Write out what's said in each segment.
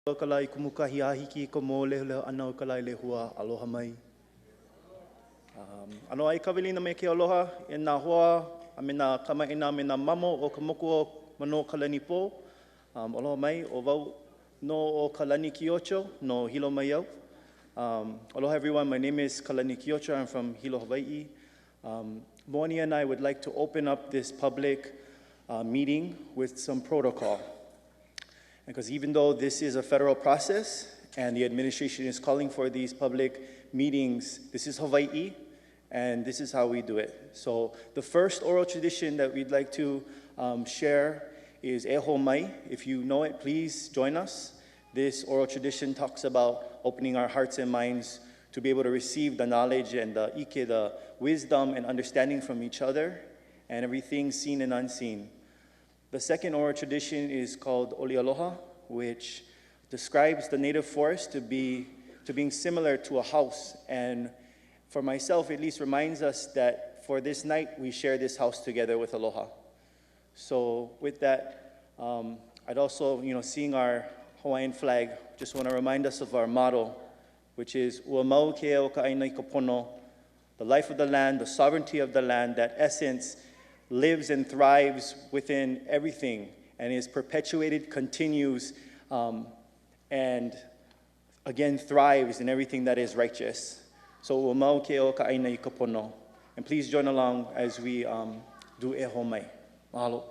O ka lai kumukahi ahiki ko mo lehulehu ana o ka lai lehua aloha mai. Ano ai kawilina me ke aloha e nā hoa a me nā kamaina me nā mamo o ka moku o mano ka lani po. Aloha mai o wau no o ka lani Kiocho no Hilo mai au. Aloha everyone, my name is Kalani Kiocho. I'm from Hilo, Hawaii. Moani and I would like to open up this public meeting with some protocol. Because even though this is a federal process and the administration is calling for these public meetings, this is Hawaii and this is how we do it. So the first oral tradition that we'd like to share is e ho mai. If you know it, please join us. This oral tradition talks about opening our hearts and minds to be able to receive the knowledge and the ike, the wisdom and understanding from each other and everything seen and unseen. The second oral tradition is called Oli Aloha, which describes the native forest to being similar to a house. And for myself, at least reminds us that for this night, we share this house together with Aloha. So with that, I'd also, seeing our Hawaiian flag, just want to remind us of our motto, which is Ua mau ke o ka aina I ka pono, the life of the land, the sovereignty of the land, that essence lives and thrives within everything and is perpetuated, continues, and again thrives in everything that is righteous. So ua mau ke o ka aina I ka pono. And please join along as we do e ho mai. Mahalo.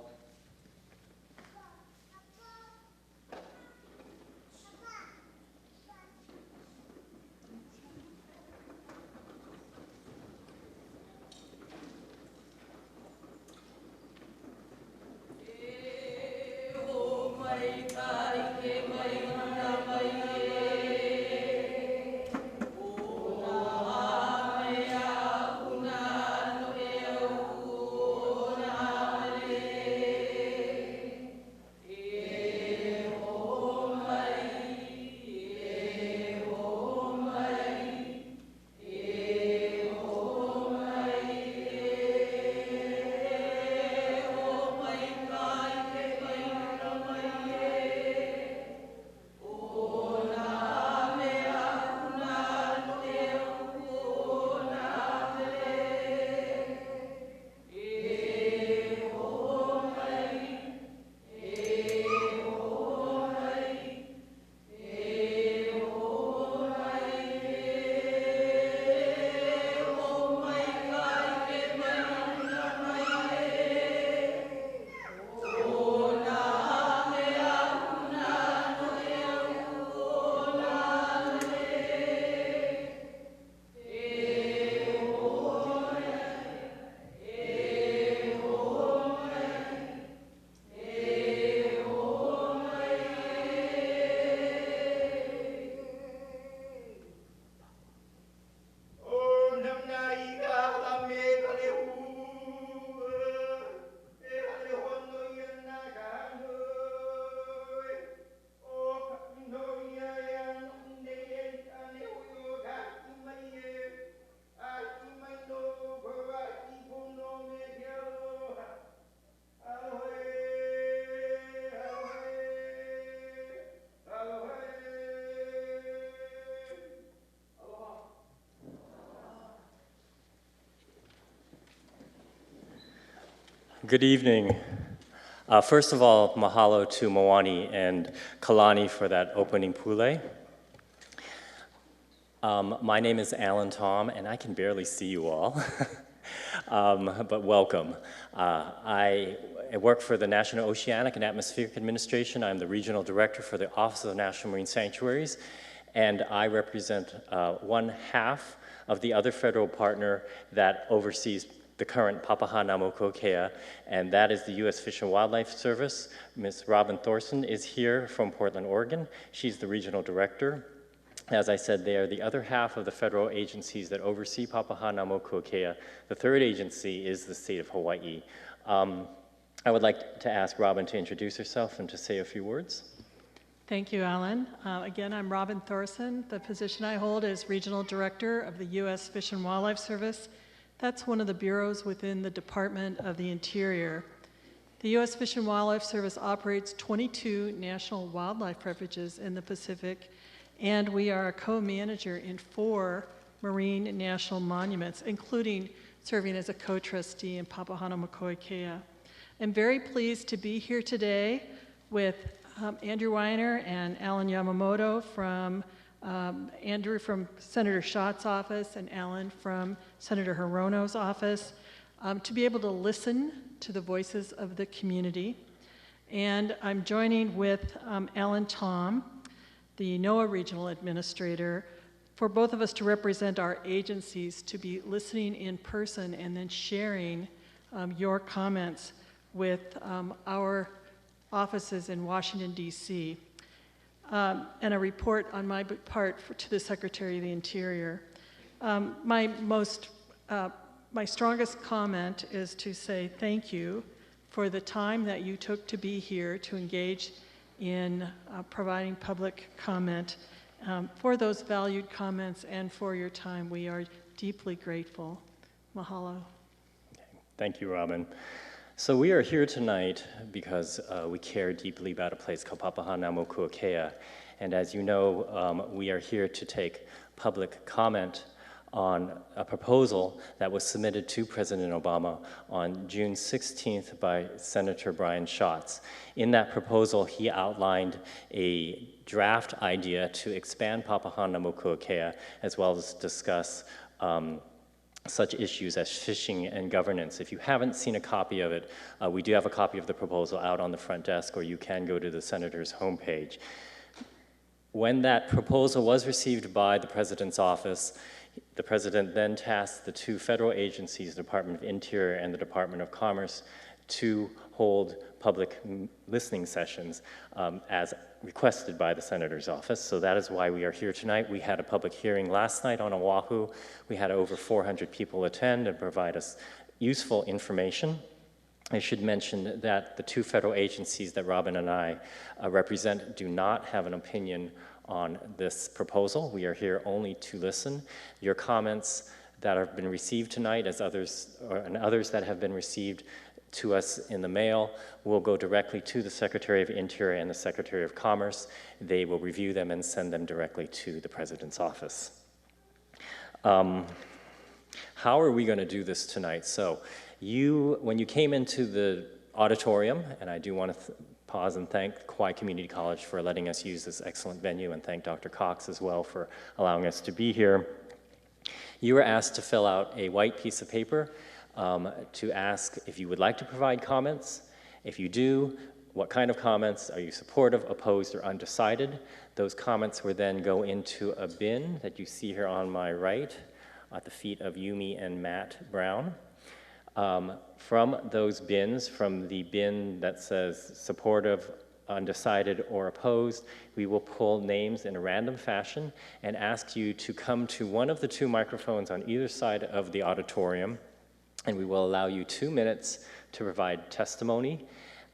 Good evening. First of all, mahalo to Moani and Kalani for that opening pule. My name is Alan Tom, and I can barely see you all, but welcome. I work for the National Oceanic and Atmospheric Administration. I'm the Regional Director for the Office of the National Marine Sanctuaries, and I represent one half of the other federal partner that oversees the current Papahanaumokuakea, and that is the U.S. Fish and Wildlife Service. Ms. Robin Thorson is here from Portland, Oregon. She's the regional director. As I said, they are the other half of the federal agencies that oversee Papahanaumokuakea. The third agency is the state of Hawaii. I would like to ask Robin to introduce herself and to say a few words. Thank you, Alan. Again, I'm Robin Thorson. The position I hold is Regional Director of the U.S. Fish and Wildlife Service. That's one of the bureaus within the Department of the Interior. The U.S. Fish and Wildlife Service operates 22 national wildlife refuges in the Pacific, and we are a co-manager in 4 marine national monuments, including serving as a co-trustee in Papahanaumokuakea. I'm very pleased to be here today with Andrew Weiner and Alan Yamamoto from Andrew from Senator Schott's office and Alan from Senator Hirono's office, to be able to listen to the voices of the community. And I'm joining with Alan Tom, the NOAA Regional Administrator, for both of us to represent our agencies, to be listening in person and then sharing your comments with our offices in Washington, D.C., and a report on my part to the Secretary of the Interior. My strongest comment is to say thank you for the time that you took to be here to engage in providing public comment. For those valued comments and for your time, we are deeply grateful. Mahalo. Thank you, Robin. So we are here tonight because we care deeply about a place called Papahanaumokuakea. And as you know, we are here to take public comment on a proposal that was submitted to President Obama on June 16th by Senator Brian Schatz. In that proposal, he outlined a draft idea to expand Papahanaumokuakea, as well as discuss such issues as fishing and governance. If you haven't seen a copy of it, we do have a copy of the proposal out on the front desk, or you can go to the Senator's homepage. When that proposal was received by the President's office, the President then tasked the 2 federal agencies, the Department of Interior and the Department of Commerce, to hold public listening sessions as requested by the Senator's office. So that is why we are here tonight. We had a public hearing last night on Oahu. We had over 400 people attend and provide us useful information. I should mention that the 2 federal agencies that Robin and I represent do not have an opinion on this proposal. We are here only to listen. Your comments that have been received tonight, and others that have been received to us in the mail, will go directly to the Secretary of Interior and the Secretary of Commerce. They will review them and send them directly to the President's office. How are we going to do this tonight? So when you came into the auditorium, and I do want to pause and thank Kauai Community College for letting us use this excellent venue, and thank Dr. Cox as well for allowing us to be here. You were asked to fill out a white piece of paper to ask if you would like to provide comments. If you do, what kind of comments? Are you supportive, opposed, or undecided? Those comments will then go into a bin that you see here on my right at the feet of Yumi and Matt Brown. From those bins, from the bin that says supportive, undecided, or opposed, we will pull names in a random fashion and ask you to come to one of the 2 microphones on either side of the auditorium, and we will allow you 2 minutes to provide testimony.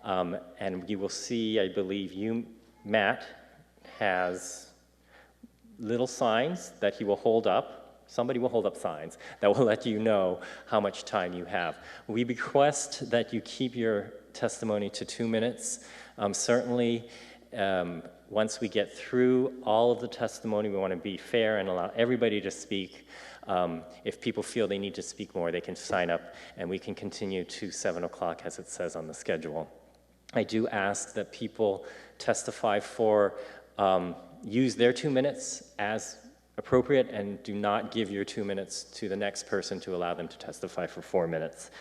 And you will see, I believe Matt has little signs that he will hold up. Somebody will hold up signs that will let you know how much time you have. We request that you keep your testimony to 2 minutes. Certainly, once we get through all of the testimony, we want to be fair and allow everybody to speak. If people feel they need to speak more, they can sign up, and we can continue to 7 o'clock as it says on the schedule. I do ask that people testify use their 2 minutes as appropriate, and do not give your 2 minutes to the next person to allow them to testify for 4 minutes.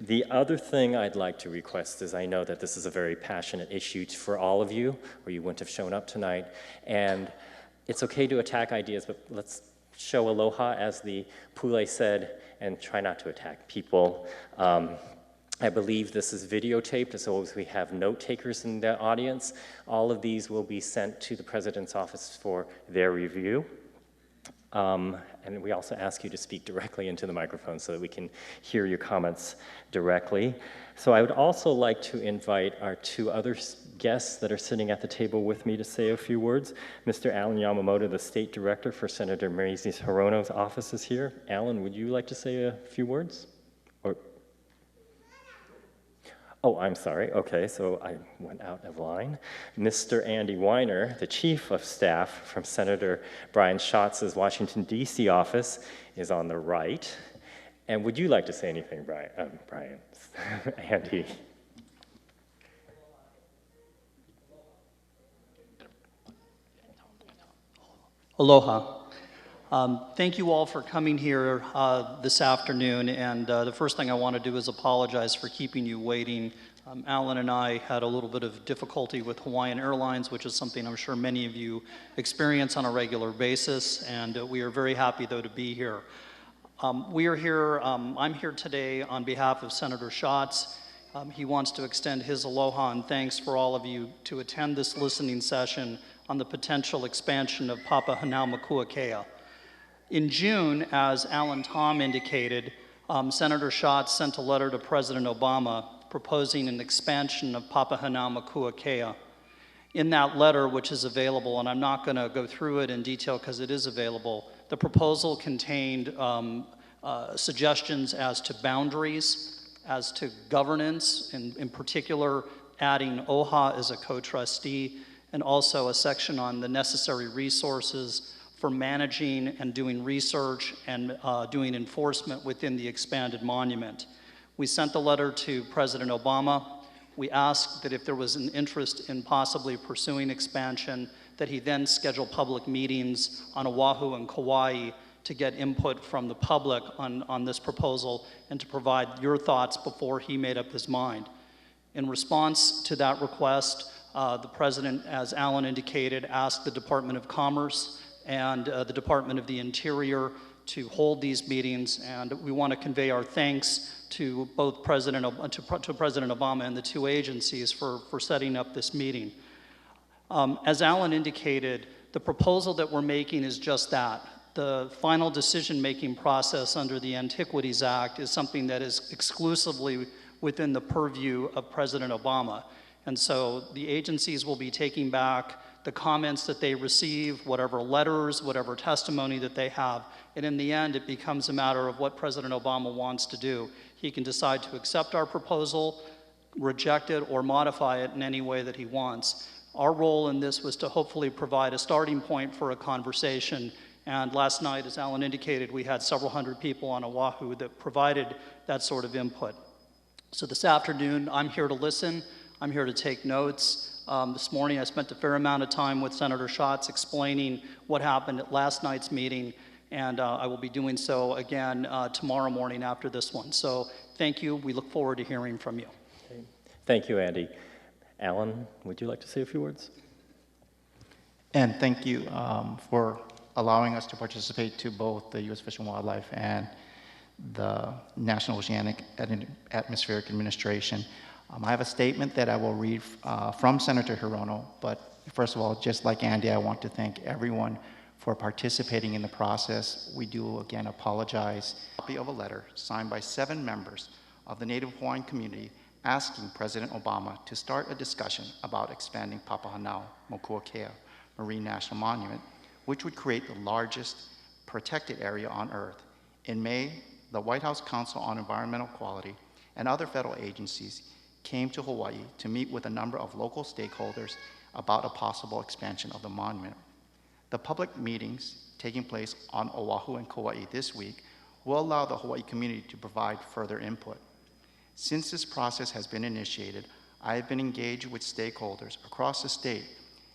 The other thing I'd like to request is, I know that this is a very passionate issue for all of you, or you wouldn't have shown up tonight, and it's okay to attack ideas, but let's show aloha, as the Pule said, and try not to attack people. I believe this is videotaped, as always we have note takers in the audience. All of these will be sent to the President's office for their review. And we also ask you to speak directly into the microphone so that we can hear your comments directly. So I would also like to invite our 2 other guests that are sitting at the table with me to say a few words. Mr. Alan Yamamoto, the State Director for Senator Mazie Hirono's office, is here. Alan, would you like to say a few words? Oh, I'm sorry. Okay, so I went out of line. Mr. Andy Weiner, the Chief of Staff from Senator Brian Schatz's Washington, D.C. office, is on the right. And would you like to say anything, Brian? Andy? Aloha. Thank you all for coming here this afternoon, and the first thing I want to do is apologize for keeping you waiting. Alan and I had a little bit of difficulty with Hawaiian Airlines, which is something I'm sure many of you experience on a regular basis, and we are very happy, though, to be here. I'm here today on behalf of Senator Schatz. He wants to extend his aloha and thanks for all of you to attend this listening session on the potential expansion of Papahanaumokuakea. In June, as Alan Tom indicated, Senator Schatz sent a letter to President Obama proposing an expansion of Papahanaumokuakea. In that letter, which is available, and I'm not going to go through it in detail because it is available, the proposal contained suggestions as to boundaries, as to governance, and in particular, adding OHA as a co-trustee, and also a section on the necessary resources for managing and doing research and doing enforcement within the expanded monument. We sent the letter to President Obama. We asked that if there was an interest in possibly pursuing expansion, that he then schedule public meetings on Oahu and Kauai to get input from the public on this proposal and to provide your thoughts before he made up his mind. In response to that request, the President, as Alan indicated, asked the Department of Commerce and the Department of the Interior to hold these meetings, and we want to convey our thanks to both President Obama and the two agencies for setting up this meeting. As Alan indicated, the proposal that we're making is just that. The final decision-making process under the Antiquities Act is something that is exclusively within the purview of President Obama. And so the agencies will be taking back the comments that they receive, whatever letters, whatever testimony that they have, and in the end, it becomes a matter of what President Obama wants to do. He can decide to accept our proposal, reject it, or modify it in any way that he wants. Our role in this was to hopefully provide a starting point for a conversation, and last night, as Alan indicated, we had several hundred people on Oahu that provided that sort of input. So this afternoon, I'm here to listen. I'm here to take notes. This morning I spent a fair amount of time with Senator Schatz explaining what happened at last night's meeting, and I will be doing so again tomorrow morning after this one. So thank you. We look forward to hearing from you. Okay. Thank you, Andy. Alan, would you like to say a few words? And thank you for allowing us to participate to both the U.S. Fish and Wildlife and the National Oceanic and Atmospheric Administration. I have a statement that I will read from Senator Hirono, but first of all, just like Andy, I want to thank everyone for participating in the process. We do, again, apologize. A copy of a letter signed by 7 members of the Native Hawaiian community asking President Obama to start a discussion about expanding Papahanaumokuakea Marine National Monument, which would create the largest protected area on Earth. In May, the White House Council on Environmental Quality and other federal agencies came to Hawaii to meet with a number of local stakeholders about a possible expansion of the monument. The public meetings taking place on Oahu and Kauai this week will allow the Hawaii community to provide further input. Since this process has been initiated, I have been engaged with stakeholders across the state,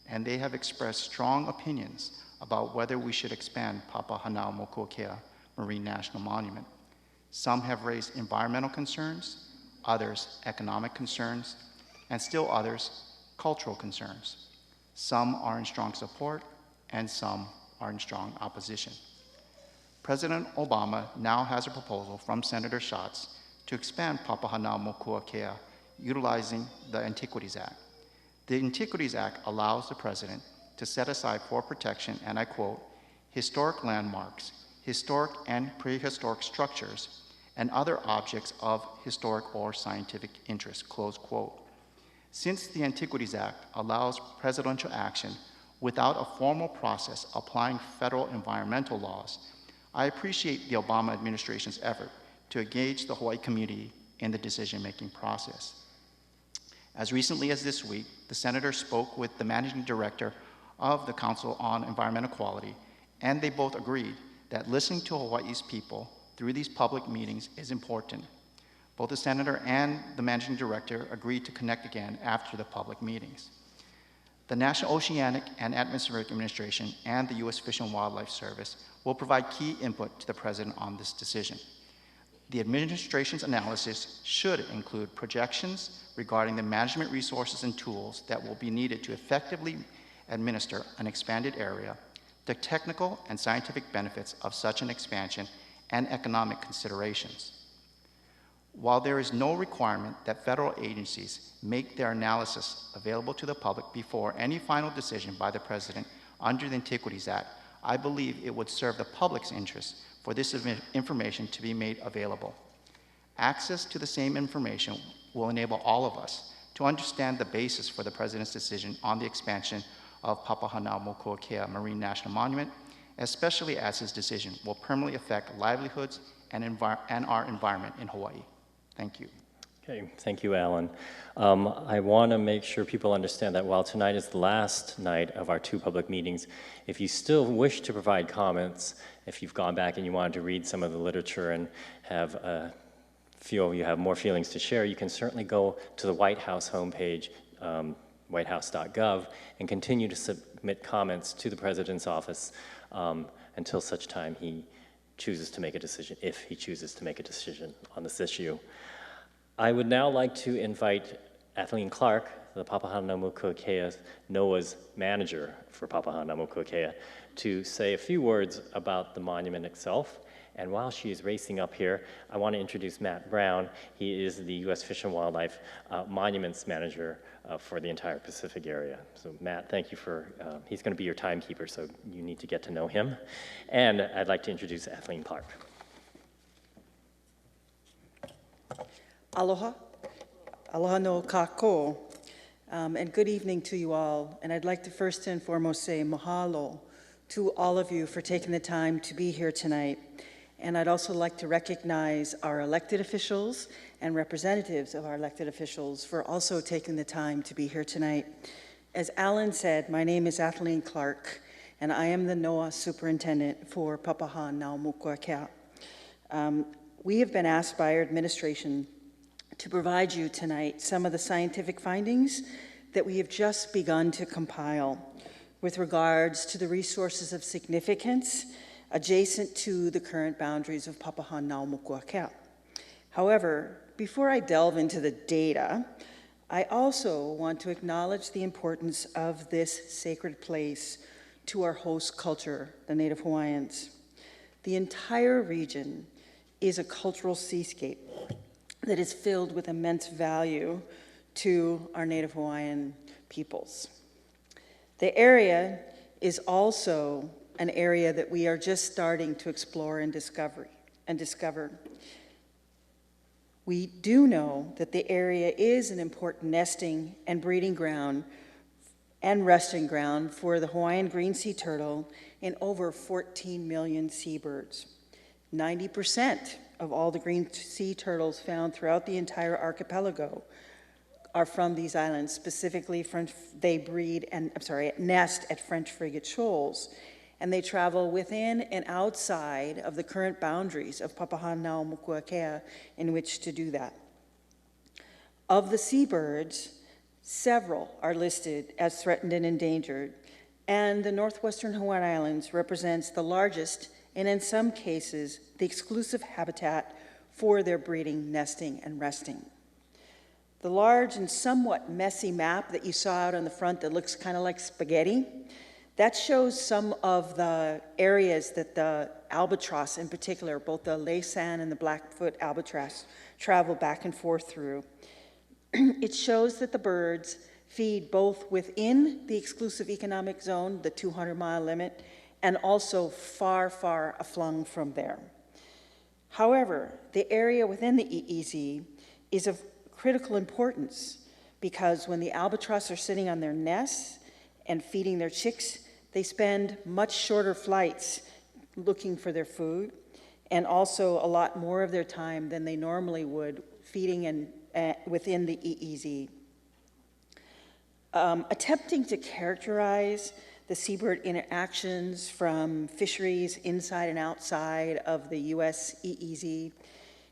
and they have expressed strong opinions about whether we should expand Papahanaumokuakea Marine National Monument. Some have raised environmental concerns, others economic concerns, and still others cultural concerns. Some are in strong support, and some are in strong opposition. President Obama now has a proposal from Senator Schatz to expand Papahanaumokuakea utilizing the Antiquities Act. The Antiquities Act allows the president to set aside for protection, and I quote, historic landmarks, historic and prehistoric structures, and other objects of historic or scientific interest, close quote. Since the Antiquities Act allows presidential action without a formal process applying federal environmental laws, I appreciate the Obama administration's effort to engage the Hawaii community in the decision-making process. As recently as this week, the Senator spoke with the Managing Director of the Council on Environmental Quality, and they both agreed that listening to Hawaii's people through these public meetings is important. Both the Senator and the Managing Director agreed to connect again after the public meetings. The National Oceanic and Atmospheric Administration and the U.S. Fish and Wildlife Service will provide key input to the President on this decision. The administration's analysis should include projections regarding the management resources and tools that will be needed to effectively administer an expanded area, the technical and scientific benefits of such an expansion, and economic considerations. While there is no requirement that federal agencies make their analysis available to the public before any final decision by the President under the Antiquities Act, I believe it would serve the public's interest for this information to be made available. Access to the same information will enable all of us to understand the basis for the President's decision on the expansion of Papahanaumokuakea Marine National Monument, especially as his decision will permanently affect livelihoods and our environment in Hawaii. Thank you. Okay, thank you, Alan. I want to make sure people understand that while tonight is the last night of our 2 public meetings, if you still wish to provide comments, if you've gone back and you wanted to read some of the literature and have feel you have more feelings to share, you can certainly go to the White House homepage, whitehouse.gov, and continue to submit comments to the President's office until such time he chooses to make a decision, if he chooses to make a decision on this issue. I would now like to invite Kathleen Clark, the Papahanaumokuakea NOAA's manager for Papahanaumokuakea, to say a few words about the monument itself. And while she is racing up here, I want to introduce Matt Brown. He is the U.S. Fish and Wildlife Monuments Manager for the entire Pacific area. So Matt, thank you for, he's going to be your timekeeper, so you need to get to know him. And I'd like to introduce Kathleen Clark. Aloha, aloha no kako, and good evening to you all. And I'd like to first and foremost say mahalo to all of you for taking the time to be here tonight. And I'd also like to recognize our elected officials and representatives of our elected officials for also taking the time to be here tonight. As Alan said, my name is Kathleen Clark, and I am the NOAA Superintendent for Papahanaumokuakea. We have been asked by our administration to provide you tonight some of the scientific findings that we have just begun to compile with regards to the resources of significance adjacent to the current boundaries of Papahanaumokuakea. However, before I delve into the data, I also want to acknowledge the importance of this sacred place to our host culture, the Native Hawaiians. The entire region is a cultural seascape that is filled with immense value to our Native Hawaiian peoples. The area is also an area that we are just starting to explore and discover. We do know that the area is an important nesting and breeding ground and resting ground for the Hawaiian green sea turtle and over 14 million seabirds. 90% of all the green sea turtles found throughout the entire archipelago are from these islands, specifically they breed and, nest at French frigate shoals, and they travel within and outside of the current boundaries of Papahanaumokuakea in which to do that. Of the seabirds, several are listed as threatened and endangered, and the northwestern Hawaiian Islands represents the largest and in some cases, the exclusive habitat for their breeding, nesting, and resting. The large and somewhat messy map that you saw out on the front that looks kind of like spaghetti, that shows some of the areas that the albatross in particular, both the Laysan and the Blackfoot albatross, travel back and forth through. It shows that the birds feed both within the exclusive economic zone, the 200-mile limit, and also far, far aflung from there. However, the area within the EEZ is of critical importance because when the albatross are sitting on their nests and feeding their chicks, they spend much shorter flights looking for their food and also a lot more of their time than they normally would feeding within the EEZ. Attempting to characterize the seabird interactions from fisheries inside and outside of the US EEZ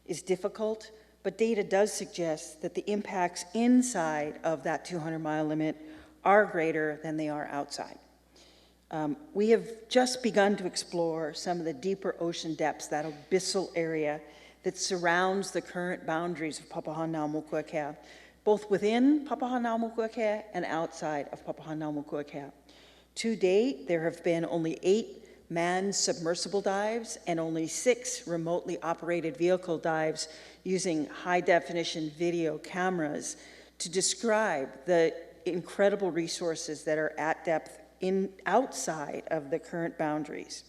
is difficult, but data does suggest that the impacts inside of that 200-mile limit are greater than they are outside. We have just begun to explore some of the deeper ocean depths, that abyssal area that surrounds the current boundaries of Papahanaumokuakea, both within Papahanaumokuakea and outside of Papahanaumokuakea. To date, there have been only 8 manned submersible dives and only 6 remotely operated vehicle dives using high-definition video cameras to describe the incredible resources that are at depth outside of the current boundaries.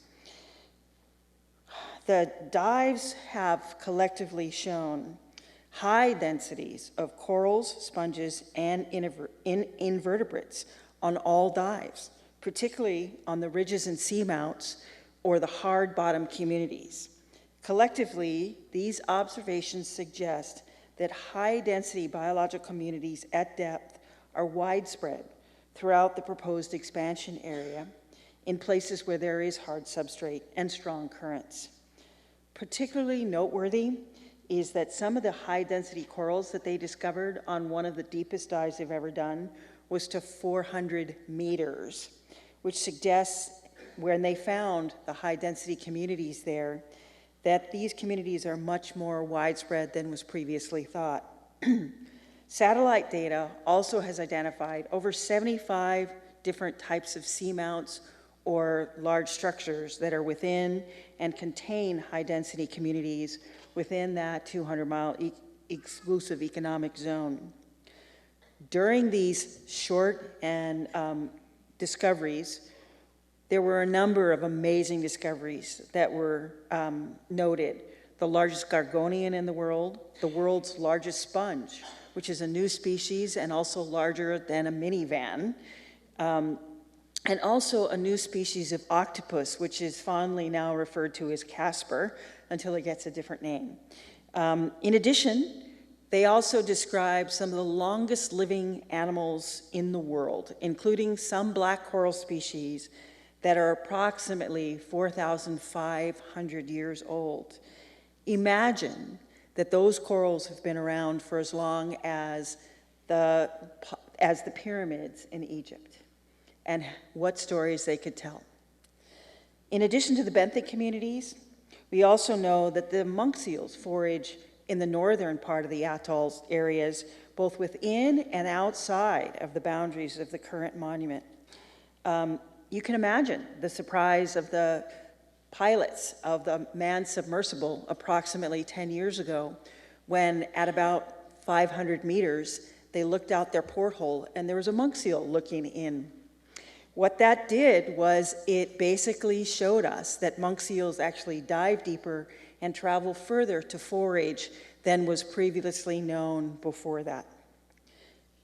The dives have collectively shown high densities of corals, sponges, and invertebrates on all dives, particularly on the ridges and seamounts or the hard bottom communities. Collectively, these observations suggest that high density biological communities at depth are widespread throughout the proposed expansion area in places where there is hard substrate and strong currents. Particularly noteworthy is that some of the high density corals that they discovered on one of the deepest dives they've ever done was to 400 meters, which suggests when they found the high density communities there, that these communities are much more widespread than was previously thought. Satellite data also has identified over 75 different types of seamounts or large structures that are within and contain high-density communities within that 200-mile exclusive economic zone. During these short and discoveries, there were a number of amazing discoveries that were noted. The largest gorgonian in the world's largest sponge, which is a new species and also larger than a minivan, and also a new species of octopus, which is fondly now referred to as Casper until it gets a different name. In addition, they also describe some of the longest living animals in the world, including some black coral species that are approximately 4,500 years old. Imagine that those corals have been around for as long as the pyramids in Egypt, and what stories they could tell. In addition to the benthic communities, we also know that the monk seals forage in the northern part of the atoll's areas, both within and outside of the boundaries of the current monument. You can imagine the surprise of the pilots of the manned submersible approximately 10 years ago when at about 500 meters, they looked out their porthole and there was a monk seal looking in. What that did was it basically showed us that monk seals actually dive deeper and travel further to forage than was previously known before that.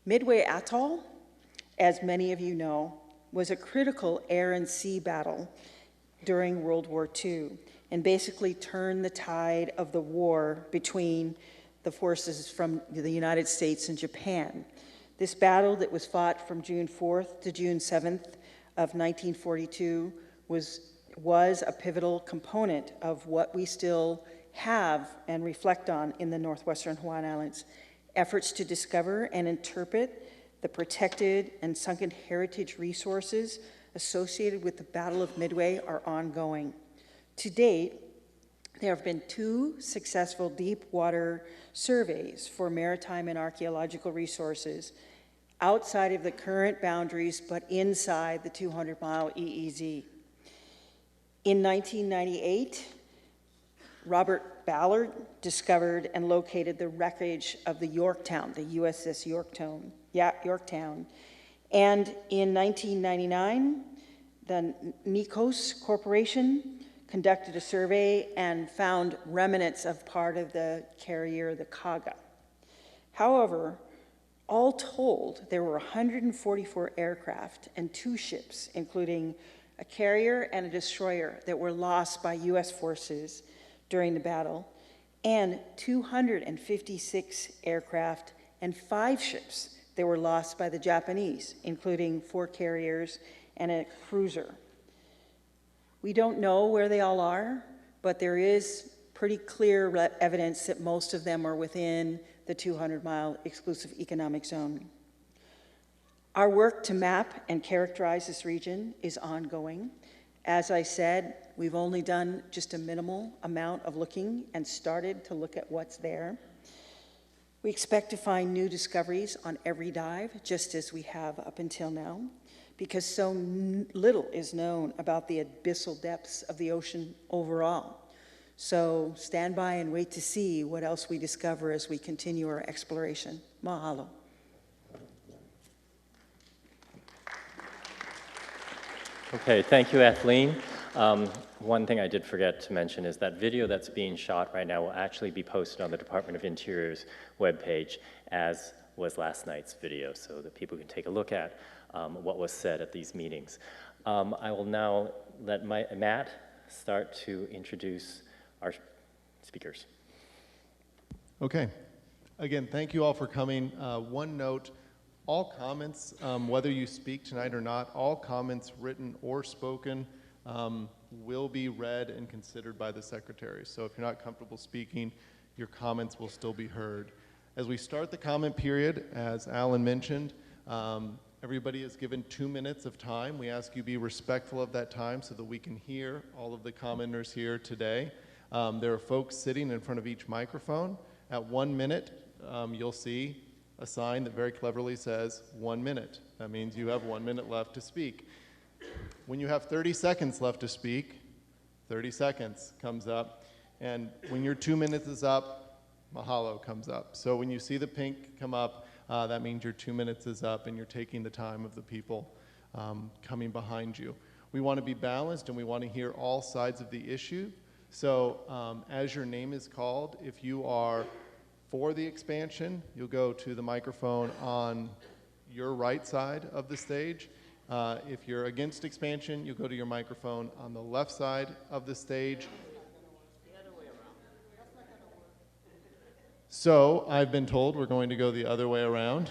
Midway Atoll, as many of you know, was a critical air and sea battle during World War II and basically turned the tide of the war between the forces from the United States and Japan. This battle that was fought from June 4th to June 7th of 1942 was a pivotal component of what we still have and reflect on in the northwestern Hawaiian Islands. Efforts to discover and interpret the protected and sunken heritage resources associated with the Battle of Midway are ongoing. To date, there have been 2 successful deep water surveys for maritime and archaeological resources outside of the current boundaries, but inside the 200-mile EEZ. In 1998, Robert Ballard discovered and located the wreckage of the Yorktown, the USS Yorktown. And in 1999, the Nikos Corporation conducted a survey and found remnants of part of the carrier, the Kaga. However, all told, there were 144 aircraft and 2 ships, including a carrier and a destroyer, that were lost by US forces during the battle, and 256 aircraft and 5 ships that were lost by the Japanese, including 4 carriers and a cruiser. We don't know where they all are, but there is pretty clear evidence that most of them are within the 200-mile exclusive economic zone. Our work to map and characterize this region is ongoing. As I said, we've only done just a minimal amount of looking and started to look at what's there. We expect to find new discoveries on every dive, just as we have up until now, because so little is known about the abyssal depths of the ocean overall. So stand by and wait to see what else we discover as we continue our exploration. Mahalo. Okay, thank you, Kathleen. One thing I did forget to mention is that video that's being shot right now will actually be posted on the Department of Interior's webpage, as was last night's video, so that people can take a look at what was said at these meetings. I will now let Matt start to introduce our speakers. Okay. Again, thank you all for coming. One note, all comments, whether you speak tonight or not, all comments written or spoken will be read and considered by the secretary. So if you're not comfortable speaking, your comments will still be heard. As we start the comment period, as Alan mentioned, everybody is given 2 minutes of time. We ask you be respectful of that time so that we can hear all of the commenters here today. There are folks sitting in front of each microphone. At 1 minute, you'll see a sign that very cleverly says 1 minute. That means you have 1 minute left to speak. When you have 30 seconds left to speak, 30 seconds comes up. And when your 2 minutes is up, mahalo comes up. So when you see the pink come up, that means your 2 minutes is up and you're taking the time of the people coming behind you. We want to be balanced and we want to hear all sides of the issue. So as your name is called, if you are for the expansion, you'll go to the microphone on your right side of the stage. If you're against expansion, you'll go to your microphone on the left side of the stage. So I've been told we're going to go the other way around.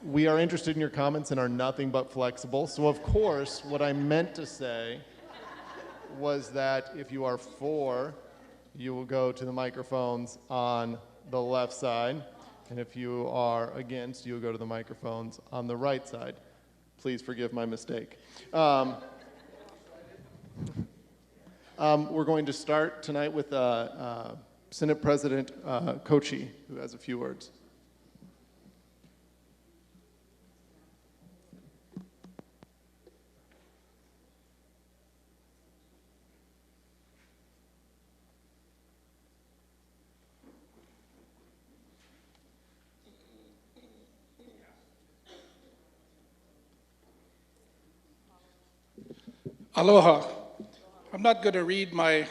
We are interested in your comments and are nothing but flexible. So of course, what I meant to say was that if you are for, you will go to the microphones on the left side. And if you are against, you will go to the microphones on the right side. Please forgive my mistake. We're going to start tonight with Senate President Kochi, who has a few words. Aloha. I'm not going to read my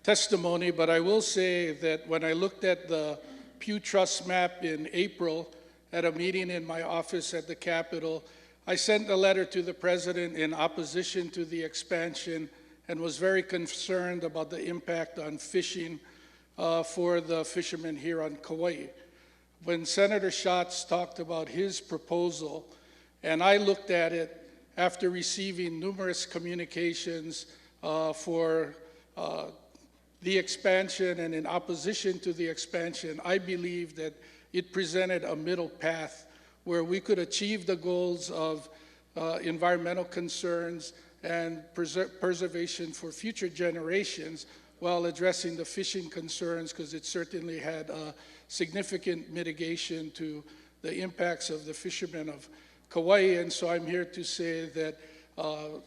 testimony, but I will say that when I looked at the Pew Trust map in April at a meeting in my office at the Capitol, I sent a letter to the president in opposition to the expansion and was very concerned about the impact on fishing for the fishermen here on Kauai. When Senator Schatz talked about his proposal, and I looked at it after receiving numerous communications for the expansion and in opposition to the expansion, I believe that it presented a middle path where we could achieve the goals of environmental concerns and preservation for future generations while addressing the fishing concerns, because it certainly had a significant mitigation to the impacts of the fishermen of Kauai. And so I'm here to say that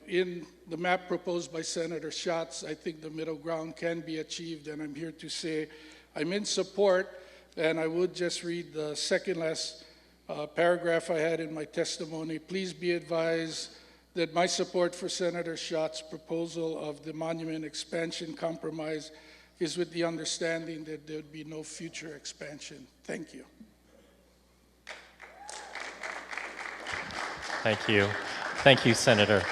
in the map proposed by Senator Schatz, I think the middle ground can be achieved, and I'm here to say I'm in support. And I would just read the second last paragraph I had in my testimony. Please be advised that my support for Senator Schatz's proposal of the monument expansion compromise is with the understanding that there would be no future expansion. Thank you. Thank you. Thank you, Senator.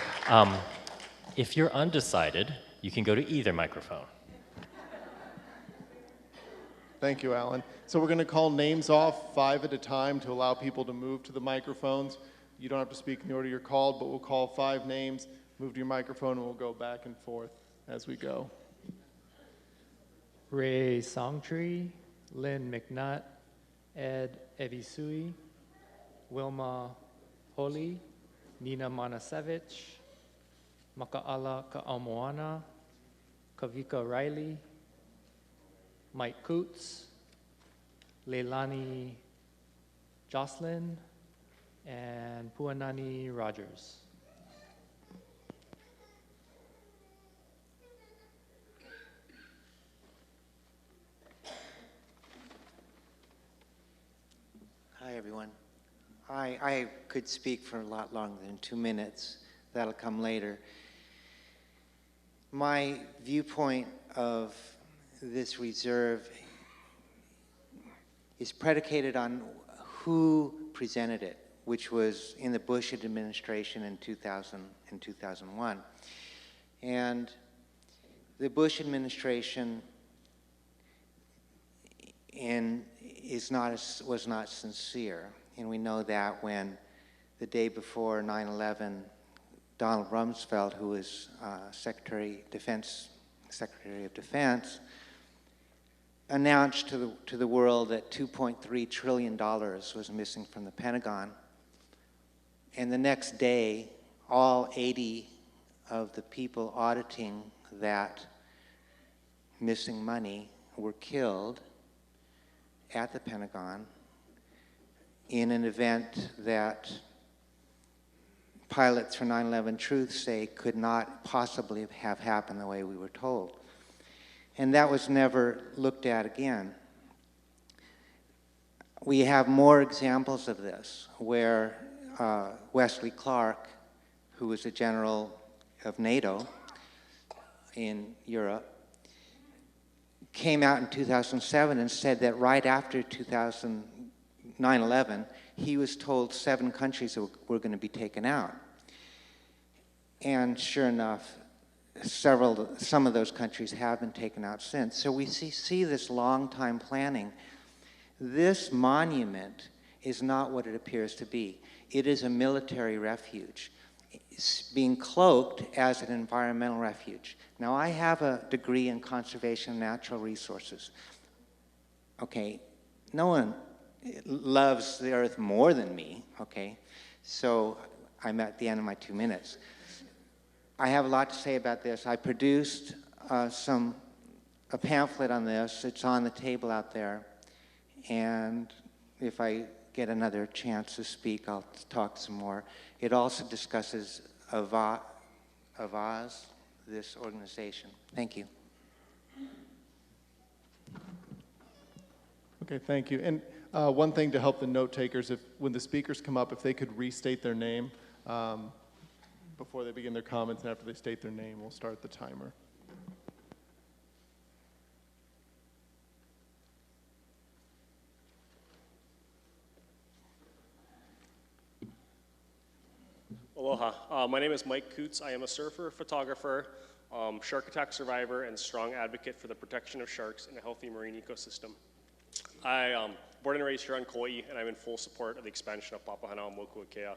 If you're undecided, you can go to either microphone. Thank you, Alan. So we're going to call names off 5 at a time to allow people to move to the microphones. You don't have to speak in the order you're called, but we'll call 5 names, move to your microphone, and we'll go back and forth as we go. Ray Songtree, Lynn McNutt, Ed Evisui, Wilma Holi, Nina Manasevich, Maka'ala Ka'amoana, Kavika Riley, Mike Coots, Leilani Jocelyn, and Puanani Rogers. Hi, everyone. I could speak for a lot longer than 2 minutes. That'll come later. My viewpoint of this reserve is predicated on who presented it, which was in the Bush administration in 2000 and 2001. And the Bush administration was not sincere. And we know that when the day before 9/11, Donald Rumsfeld, who was Secretary of Defense, announced to the world that $2.3 trillion was missing from the Pentagon. And the next day, all 80 of the people auditing that missing money were killed at the Pentagon in an event that pilots for 9/11 Truth say could not possibly have happened the way we were told. And that was never looked at again. We have more examples of this, where Wesley Clark, who was a general of NATO in Europe, came out in 2007 and said that right after 9/11, he was told 7 countries were going to be taken out. And sure enough, some of those countries have been taken out since. So we see this long time planning. This monument is not what it appears to be. It is a military refuge. It's being cloaked as an environmental refuge. Now, I have a degree in conservation of natural resources. Okay, no one loves the earth more than me, okay? So I'm at the end of my 2 minutes. I have a lot to say about this. I produced a pamphlet on this. It's on the table out there. And if I get another chance to speak, I'll talk some more. It also discusses Avaz, this organization. Thank you. Okay, thank you. And one thing to help the note takers, when the speakers come up, if they could restate their name before they begin their comments, and after they state their name, we'll start the timer. Aloha. My name is Mike Coots. I am a surfer, photographer, shark attack survivor, and strong advocate for the protection of sharks in a healthy marine ecosystem. I born and raised here on Kauai, and I'm in full support of the expansion of Papahanaumokuakea.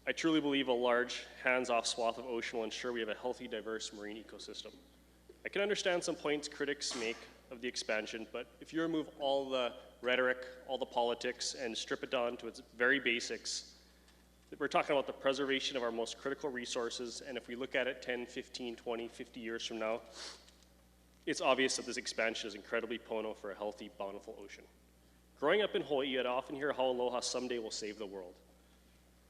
I truly believe a large, hands-off swath of ocean will ensure we have a healthy, diverse marine ecosystem. I can understand some points critics make of the expansion, but if you remove all the rhetoric, all the politics, and strip it down to its very basics, we're talking about the preservation of our most critical resources, and if we look at it 10, 15, 20, 50 years from now, it's obvious that this expansion is incredibly pono for a healthy, bountiful ocean. Growing up in Hawaii, I'd often hear how aloha someday will save the world.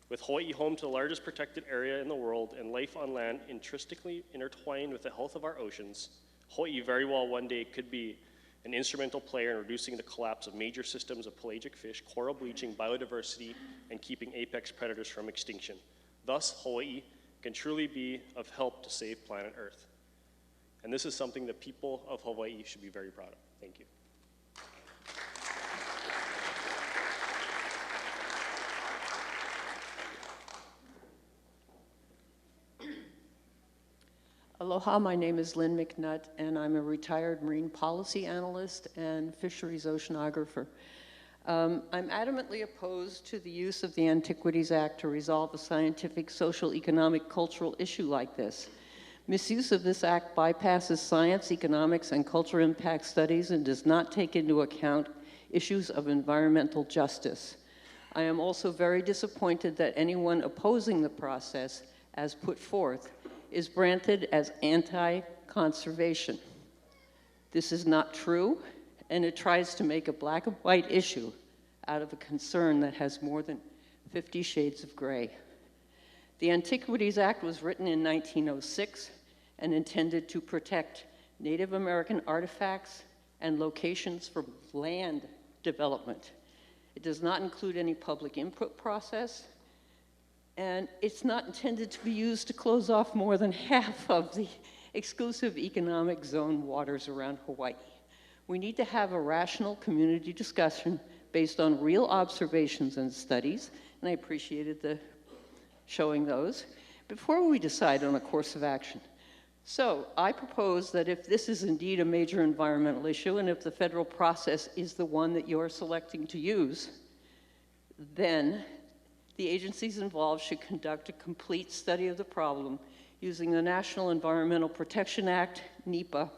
With Hawaii home to the largest protected area in the world and life on land intrinsically intertwined with the health of our oceans, Hawaii very well one day could be an instrumental player in reducing the collapse of major systems of pelagic fish, coral bleaching, biodiversity, and keeping apex predators from extinction. Thus, Hawaii can truly be of help to save planet Earth. And this is something that people of Hawaii should be very proud of. Thank you. Aloha, my name is Lynn McNutt, and I'm a retired marine policy analyst and fisheries oceanographer. I'm adamantly opposed to the use of the Antiquities Act to resolve a scientific, social, economic, cultural issue like this. Misuse of this act bypasses science, economics, and cultural impact studies and does not take into account issues of environmental justice. I am also very disappointed that anyone opposing the process, as put forth, is branded as anti-conservation. This is not true, and it tries to make a black and white issue out of a concern that has more than 50 shades of gray. The Antiquities Act was written in 1906 and intended to protect Native American artifacts and locations for land development. It does not include any public input process, and it's not intended to be used to close off more than half of the exclusive economic zone waters around Hawaii. We need to have a rational community discussion based on real observations and studies, and I appreciated the showing those, before we decide on a course of action. So I propose that if this is indeed a major environmental issue, and if the federal process is the one that you're selecting to use, then the agencies involved should conduct a complete study of the problem using the National Environmental Protection Act, NEPA,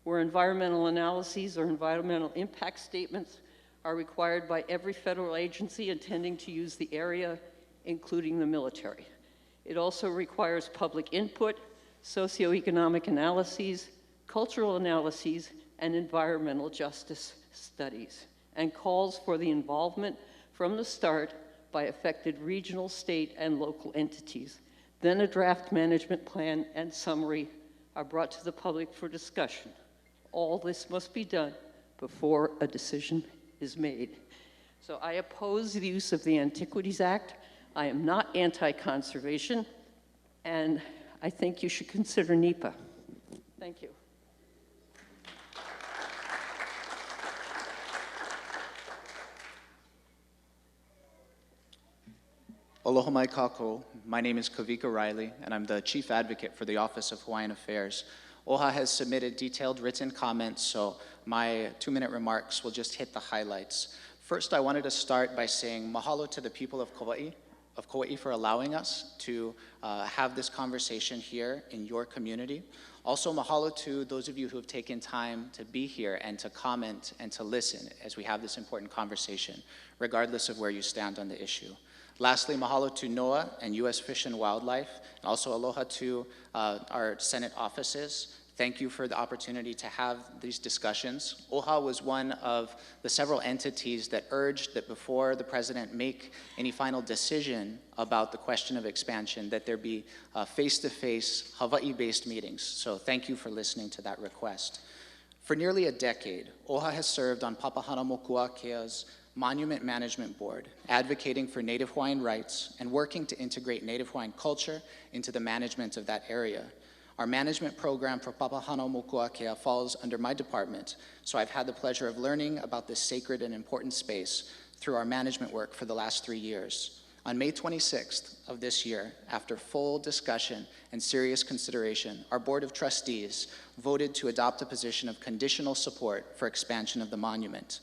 where environmental analyses or environmental impact statements are required by every federal agency intending to use the area, including the military. It also requires public input, socioeconomic analyses, cultural analyses, and environmental justice studies, and calls for the involvement from the start by affected regional, state, and local entities. Then a draft management plan and summary are brought to the public for discussion. All this must be done before a decision is made. So I oppose the use of the Antiquities Act. I am not anti-conservation, and I think you should consider NEPA. Thank you. Aloha mai kākou. My name is Kavika Riley, and I'm the Chief Advocate for the Office of Hawaiian Affairs. OHA has submitted detailed written comments, so my 2-minute remarks will just hit the highlights. First, I wanted to start by saying mahalo to the people of Kauai for allowing us to have this conversation here in your community. Also, mahalo to those of you who have taken time to be here and to comment and to listen as we have this important conversation, regardless of where you stand on the issue. Lastly, mahalo to NOAA and U.S. Fish and Wildlife, and also aloha to our Senate offices. Thank you for the opportunity to have these discussions. OHA was one of the several entities that urged that before the president make any final decision about the question of expansion, that there be face-to-face Hawaii-based meetings. So thank you for listening to that request. For nearly a decade, OHA has served on Papahanaumokuakea's Monument Management Board, advocating for Native Hawaiian rights and working to integrate Native Hawaiian culture into the management of that area. Our management program for Papahanaumokuakea falls under my department, so I've had the pleasure of learning about this sacred and important space through our management work for the last 3 years. On May 26th of this year, after full discussion and serious consideration, our Board of Trustees voted to adopt a position of conditional support for expansion of the monument.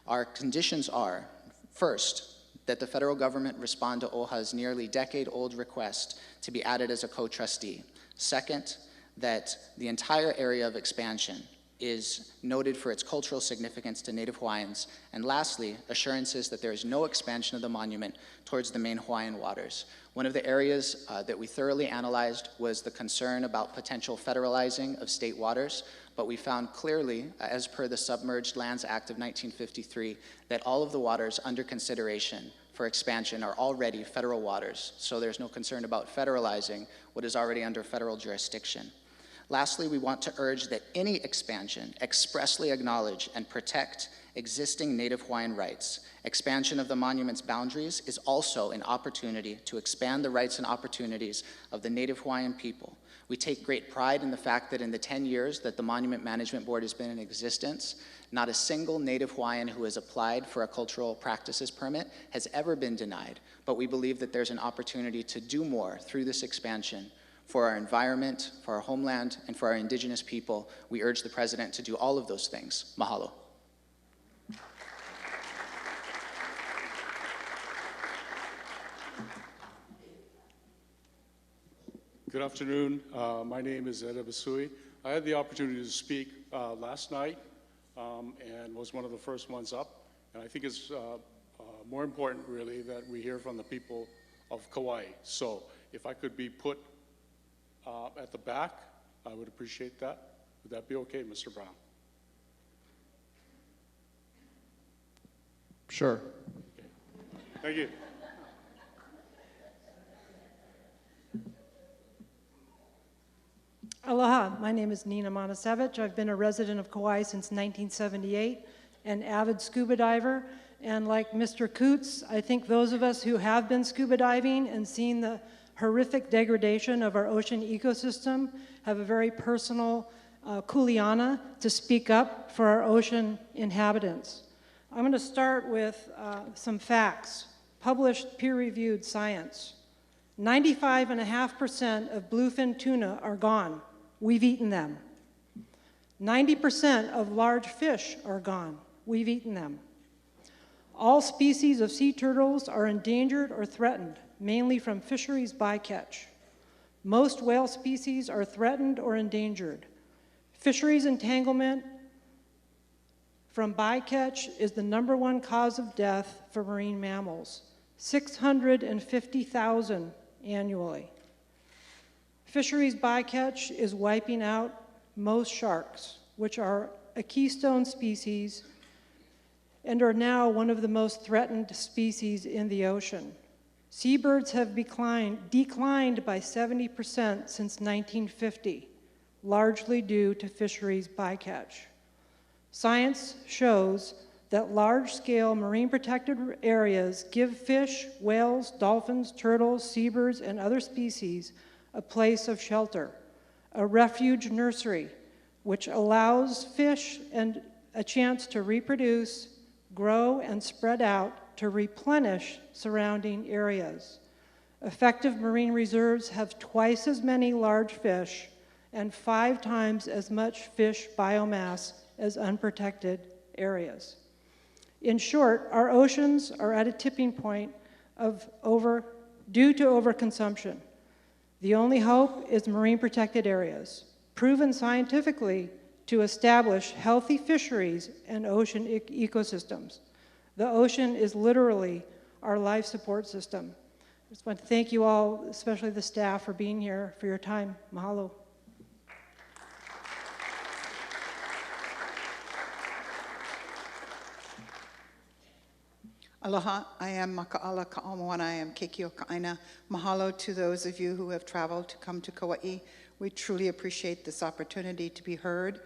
Our conditions are, first, that the federal government respond to OHA's nearly decade-old request to be added as a co-trustee. Second, that the entire area of expansion is noted for its cultural significance to Native Hawaiians. And lastly, assurances that there is no expansion of the monument towards the main Hawaiian waters. One of the areas that we thoroughly analyzed was the concern about potential federalizing of state waters, but we found clearly, as per the Submerged Lands Act of 1953, that all of the waters under consideration for expansion are already federal waters, so there's no concern about federalizing what is already under federal jurisdiction. Lastly, we want to urge that any expansion expressly acknowledge and protect existing Native Hawaiian rights. Expansion of the monument's boundaries is also an opportunity to expand the rights and opportunities of the Native Hawaiian people. We take great pride in the fact that in the 10 years that the Monument Management Board has been in existence, not a single Native Hawaiian who has applied for a cultural practices permit has ever been denied, but we believe that there's an opportunity to do more through this expansion for our environment, for our homeland, and for our indigenous people. We urge the President to do all of those things. Mahalo. Good afternoon. My name is Ed Abasui. I had the opportunity to speak last night and was one of the first ones up. And I think it's more important, really, that we hear from the people of Kauai. So if I could be put at the back, I would appreciate that. Would that be okay, Mr. Brown? Sure. Okay. Thank you. Aloha, my name is Nina Monasevich. I've been a resident of Kauai since 1978, an avid scuba diver, and like Mr. Coots, I think those of us who have been scuba diving and seen the horrific degradation of our ocean ecosystem have a very personal kuleana to speak up for our ocean inhabitants. I'm going to start with some facts, published peer-reviewed science. 95.5% of bluefin tuna are gone. We've eaten them. 90% of large fish are gone. We've eaten them. All species of sea turtles are endangered or threatened, mainly from fisheries bycatch. Most whale species are threatened or endangered. Fisheries entanglement from bycatch is the #1 cause of death for marine mammals, 650,000 annually. Fisheries bycatch is wiping out most sharks, which are a keystone species and are now one of the most threatened species in the ocean. Seabirds have declined by 70% since 1950, largely due to fisheries bycatch. Science shows that large-scale marine protected areas give fish, whales, dolphins, turtles, seabirds, and other species a place of shelter, a refuge nursery, which allows fish and a chance to reproduce, grow, and spread out to replenish surrounding areas. Effective marine reserves have twice as many large fish and 5 times as much fish biomass as unprotected areas. In short, our oceans are at a tipping point due to overconsumption. The only hope is marine protected areas, proven scientifically to establish healthy fisheries and ocean ecosystems. The ocean is literally our life support system. I just want to thank you all, especially the staff, for being here, for your time. Mahalo. Aloha, I am Maka'ala Ka'amoana, I am Keikio Ka'aina. Mahalo to those of you who have traveled to come to Kauai. We truly appreciate this opportunity to be heard,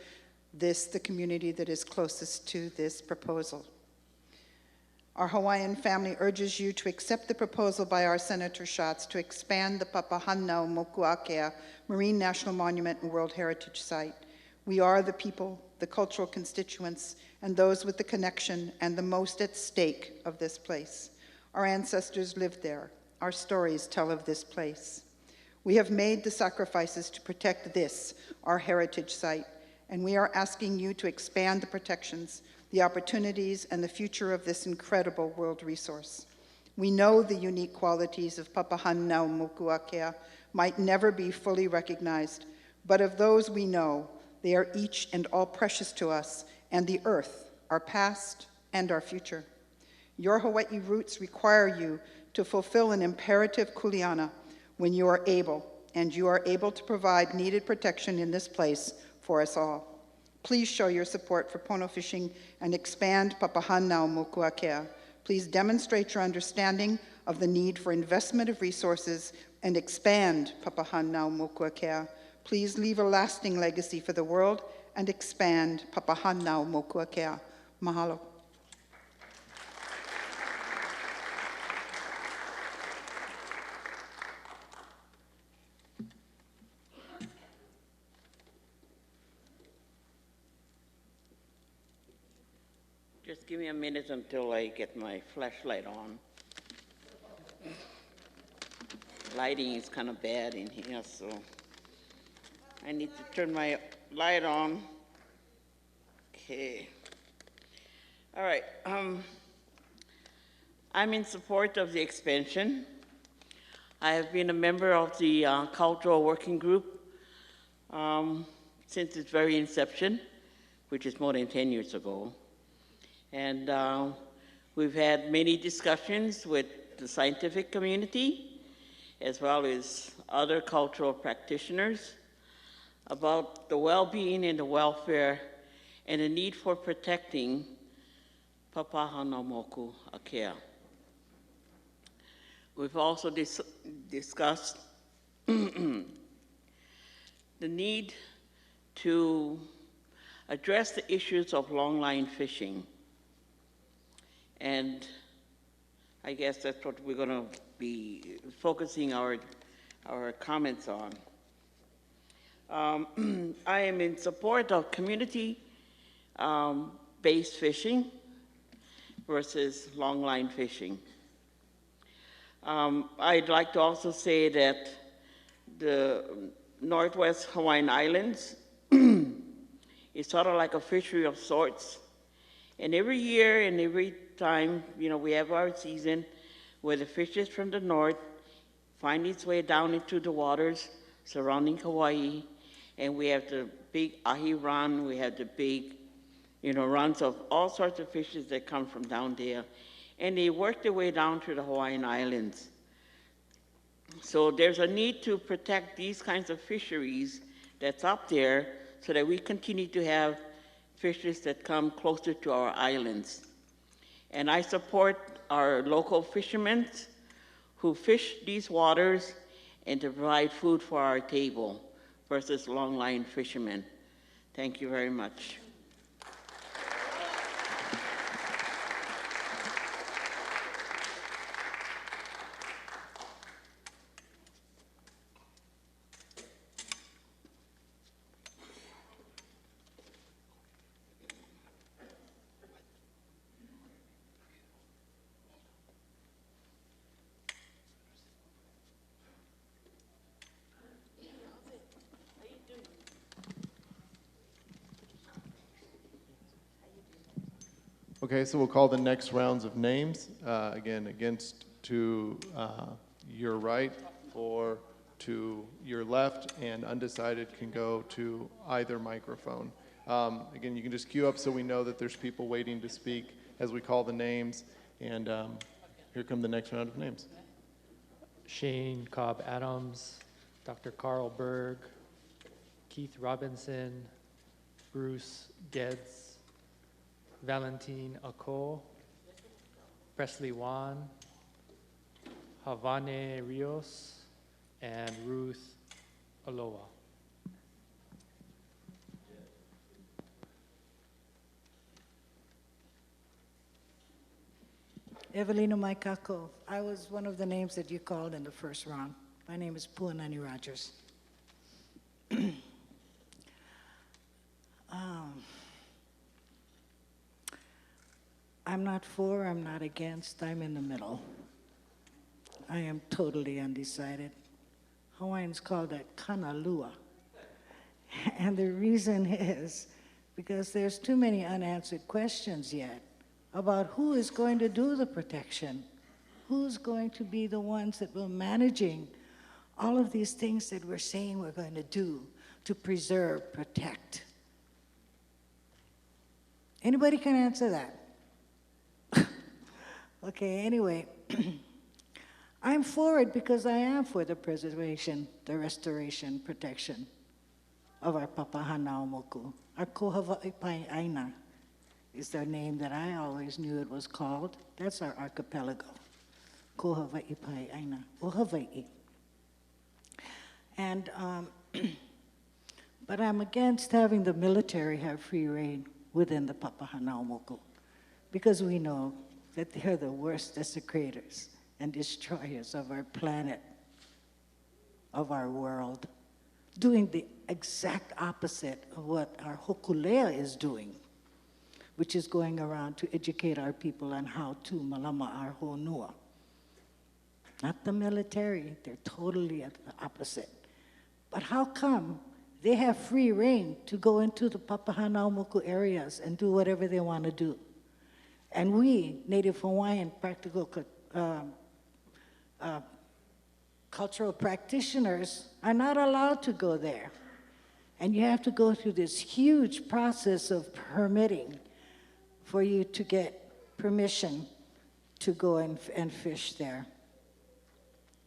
the community that is closest to this proposal. Our Hawaiian family urges you to accept the proposal by our Senator Schatz to expand the Papahanau Mokuakea Marine National Monument and World Heritage Site. We are the people, the cultural constituents, and those with the connection and the most at stake of this place. Our ancestors lived there. Our stories tell of this place. We have made the sacrifices to protect this, our heritage site, and we are asking you to expand the protections, the opportunities, and the future of this incredible world resource. We know the unique qualities of Papahanau Mokuakea might never be fully recognized, but of those we know, they are each and all precious to us and the earth, our past and our future. Your Hawaii roots require you to fulfill an imperative kuleana when you are able, and you are able to provide needed protection in this place for us all. Please show your support for pono fishing and expand Papahanau Mokuakea. Please demonstrate your understanding of the need for investment of resources and expand Papahanau Mokuakea. Please leave a lasting legacy for the world and expand Papahanau Mokuakea. Mahalo. Just give me a minute until I get my flashlight on. lighting is kind of bad in here, so I need to turn my light on. Okay. All right. I'm in support of the expansion. I have been a member of the Cultural Working Group since its very inception, which is more than 10 years ago. And we've had many discussions with the scientific community, as well as other cultural practitioners, about the well-being and the welfare and the need for protecting Papahānaumoku Akea. We've also discussed the need to address the issues of longline fishing. And I guess that's what we're going to be focusing our comments on. I am in support of community-based fishing versus longline fishing. I'd like to also say that the Northwest Hawaiian Islands is sort of like a fishery of sorts. And every year and every time, we have our season where the fishes from the north find its way down into the waters surrounding Kauai, and we have the big ahi run, we have the big, runs of all sorts of fishes that come from down there, and they work their way down to the Hawaiian Islands. So there's a need to protect these kinds of fisheries that's up there so that we continue to have fishes that come closer to our islands. And I support our local fishermen who fish these waters and to provide food for our table versus longline fishermen. Thank you very much. Okay, so we'll call the next rounds of names. Again, against to your right or to your left, and undecided can go to either microphone. Again, you can just queue up so we know that there's people waiting to speak as we call the names. And here come the next round of names. Shane Cobb Adams, Dr. Carl Berg, Keith Robinson, Bruce Geddes, Valentine Ako, Presley Wan, Havane Rios, and Ruth Aloha. Evelina Maikako. I was one of the names that you called in the first round. My name is Puanani Rogers. I'm not for, I'm not against, I'm in the middle. I am totally undecided. Hawaiians call that kanalua. And the reason is because there's too many unanswered questions yet about who is going to do the protection, who's going to be the ones that will managing all of these things that we're saying we're going to do to preserve, protect. Anybody can answer that? Okay, anyway, I'm for it because I am for the preservation, the restoration, protection of our Papahānaumoku. Our Kohawa'ipai is the name that I always knew it was called. That's our archipelago, Kohawa'ipai o Hawaii. And, but I'm against having the military have free reign within the Papahānaumoku, because we know that they're the worst desecrators and destroyers of our planet, of our world, doing the exact opposite of what our hokulea is doing, which is going around to educate our people on how to malama our honua. not the military. They're totally the opposite. But how come they have free reign to go into the Papahanaumoku areas and do whatever they want to do? And we, Native Hawaiian cultural practitioners, are not allowed to go there. And you have to go through this huge process of permitting for you to get permission to go and fish there.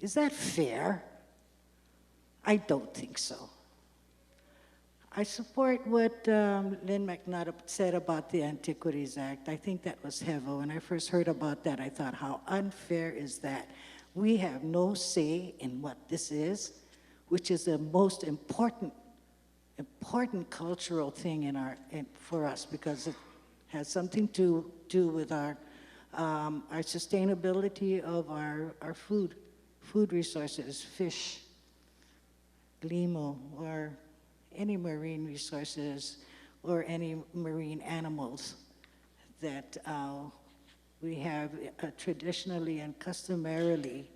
Is that fair? I don't think so. I support what Lynn McNutt said about the Antiquities Act. I think that was heavy. When I first heard about that, I thought, how unfair is that? We have no say in what this is, which is the most important cultural thing for us, because it has something to do with our sustainability of our food resources, fish, limo, or any marine resources, or any marine animals that we have traditionally and customarily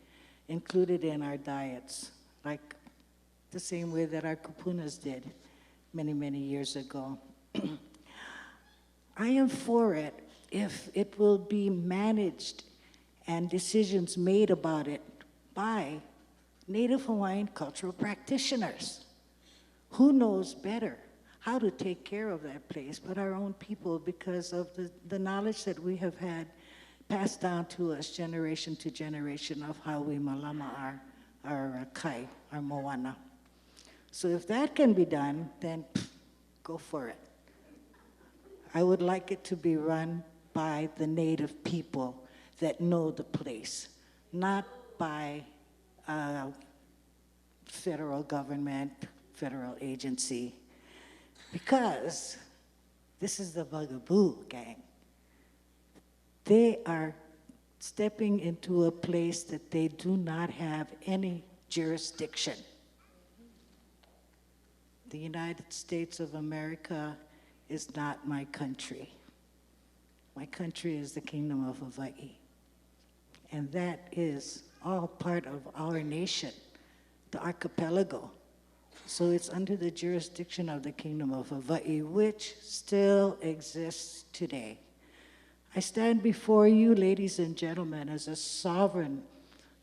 included in our diets, like the same way that our kupunas did many, many years ago. I am for it if it will be managed and decisions made about it by Native Hawaiian cultural practitioners. Who knows better how to take care of that place but our own people, because of the knowledge that we have had passed down to us generation to generation of how we malama our kai, our moana. So if that can be done, then go for it. I would like it to be run by the native people that know the place, not by federal government, federal agency, because this is the bugaboo, gang. They are stepping into a place that they do not have any jurisdiction. The United States of America is not my country. My country is the Kingdom of Hawaii. And that is all part of our nation, the archipelago. So it's under the jurisdiction of the Kingdom of Hawaii, which still exists today. I stand before you, ladies and gentlemen, as a sovereign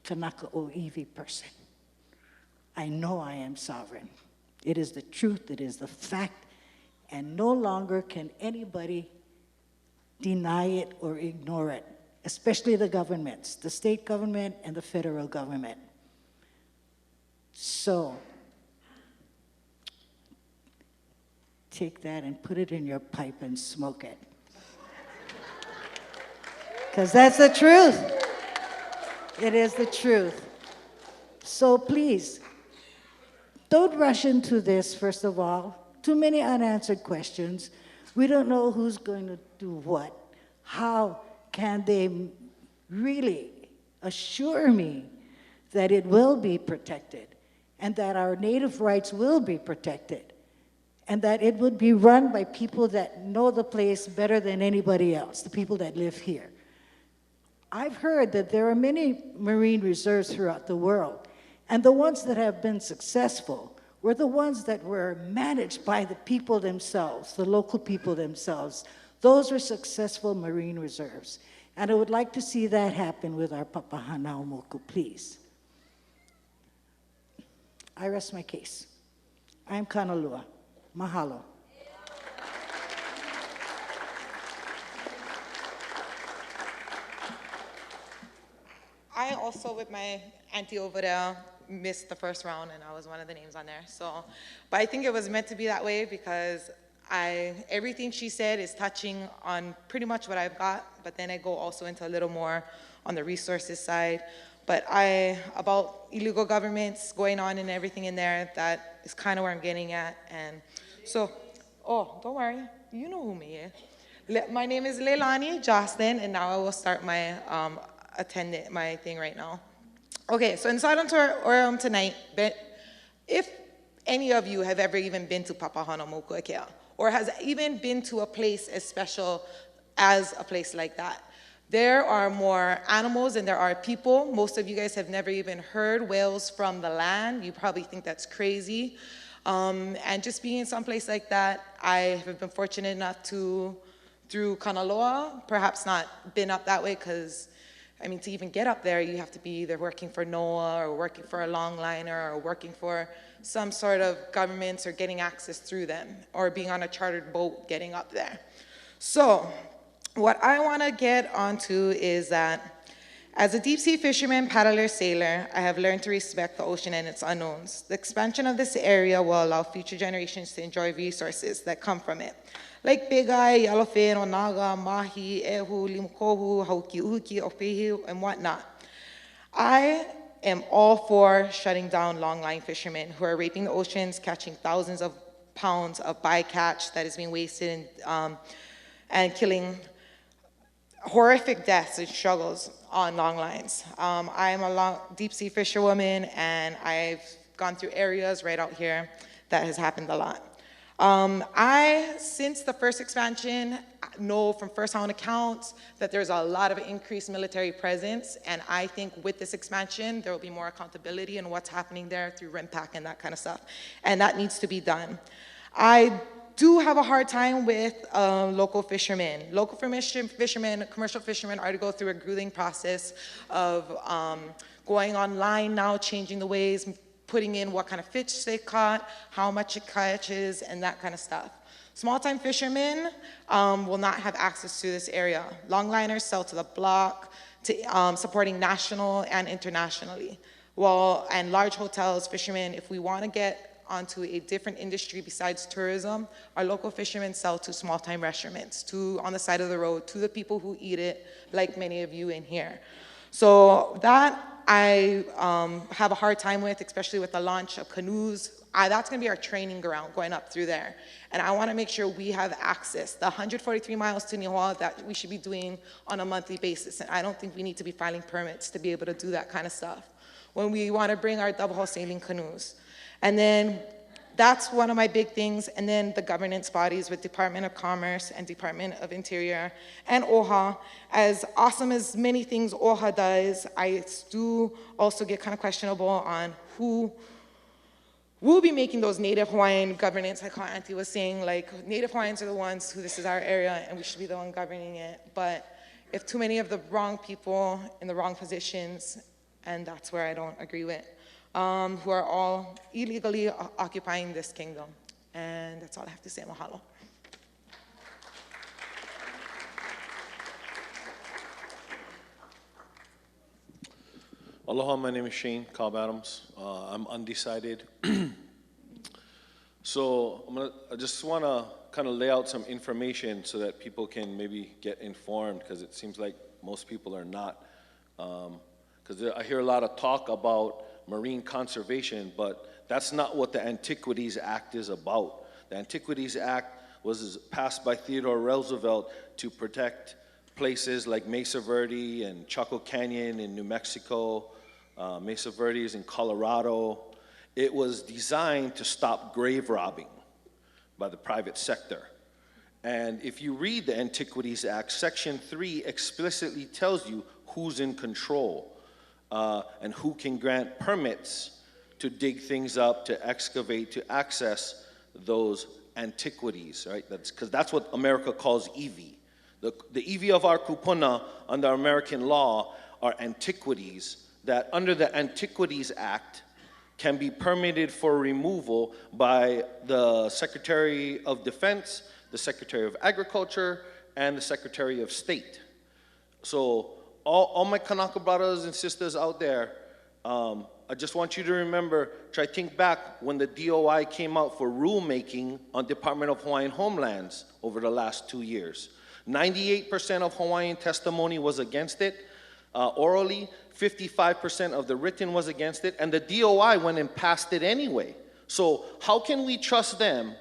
Kanaka Oiwi person. I know I am sovereign. It is the truth, it is the fact, and no longer can anybody deny it or ignore it, especially the governments, the state government and the federal government. So, take that and put it in your pipe and smoke it. Because that's the truth. It is the truth. So please, don't rush into this, first of all. Too many unanswered questions. We don't know who's going to do what. How can they really assure me that it will be protected and that our native rights will be protected and that it would be run by people that know the place better than anybody else, the people that live here? I've heard that there are many marine reserves throughout the world, and the ones that have been successful were the ones that were managed by the people themselves, the local people themselves. Those were successful marine reserves. And I would like to see that happen with our Papahanaumoku, please. I rest my case. I am Kanalua. Mahalo. I also, with my auntie over there, missed the first round, and I was one of the names on there. So, but I think it was meant to be that way because everything she said is touching on pretty much what I've got, but then I go also into a little more on the resources side. But about illegal governments going on and everything in there, that is kind of where I'm getting at. And so, oh, don't worry, you know who me is. My name is Leilani Jocelyn, and now I will start my my thing right now. Okay, so inside onto our tonight, but if any of you have ever even been to Papahanaumoku, or has even been to a place as special as a place like that, There are more animals than there are people. Most of you guys have never even heard whales from the land. You probably think that's crazy. And just being in some place like that, I have been fortunate enough to, through Kanaloa, perhaps not been up that way because, I mean, to even get up there, you have to be either working for NOAA or working for a longliner or working for some sort of governments or getting access through them or being on a chartered boat getting up there. So what I want to get onto is that as a deep sea fisherman, paddler, sailor, I have learned to respect the ocean and its unknowns. The expansion of this area will allow future generations to enjoy resources that come from it, like big eye, yellowfin, onaga, mahi, ehu, limukohu, haukiuki, opehi, and whatnot. I am all for shutting down longline fishermen who are raping the oceans, catching thousands of pounds of bycatch that is being wasted and killing horrific deaths and struggles on long lines. I am a deep sea fisherwoman, and I've gone through areas right out here that has happened a lot. Since the first expansion, know from first-hand accounts that there's a lot of increased military presence, and I think with this expansion, there will be more accountability in what's happening there through RIMPAC and that kind of stuff, and that needs to be done. I do have a hard time with local fishermen. Local fishermen, commercial fishermen are to go through a grueling process of going online now, changing the ways, putting in what kind of fish they caught, how much it catches, and that kind of stuff. Small-time fishermen will not have access to this area. Longliners sell to the block, supporting national and internationally. And large hotels, fishermen, if we want to get onto a different industry besides tourism, our local fishermen sell to small-time restaurants, on the side of the road, to the people who eat it, like many of you in here. So that I have a hard time with, especially with the launch of canoes. That's going to be our training ground going up through there. And I want to make sure we have access. The 143 miles to Nihoa that we should be doing on a monthly basis. And I don't think we need to be filing permits to be able to do that kind of stuff when we want to bring our double hull sailing canoes. And then that's one of my big things. And then the governance bodies with Department of Commerce and Department of Interior and OHA. As awesome as many things OHA does, I do also get kind of questionable on who will be making those Native Hawaiian governance, like how Auntie was saying, like Native Hawaiians are the ones who this is our area and we should be the one governing it. But if too many of the wrong people in the wrong positions, and that's where I don't agree with, who are all illegally occupying this kingdom. And that's all I have to say. Mahalo. Aloha, my name is Shane Cobb Adams. I'm undecided. So I just want to kind of lay out some information so that people can maybe get informed, because it seems like most people are not. Because I hear a lot of talk about marine conservation, but that's not what the Antiquities Act is about. The Antiquities Act was passed by Theodore Roosevelt to protect places like Mesa Verde and Chaco Canyon in New Mexico. Mesa Verde is in Colorado. It was designed to stop grave robbing by the private sector. And if you read the Antiquities Act, Section 3 explicitly tells you who's in control. And who can grant permits to dig things up, to excavate, to access those antiquities, right? Because that's what America calls iwi. The iwi of our kupuna under American law are antiquities that under the Antiquities Act can be permitted for removal by the Secretary of Defense, the Secretary of Agriculture, and the Secretary of State. So all my Kanaka brothers and sisters out there, I just want you to remember, try to think back when the DOI came out for rulemaking on Department of Hawaiian Homelands over the last 2 years. 98% of Hawaiian testimony was against it. Orally, 55% of the written was against it, and the DOI went and passed it anyway. So how can we trust them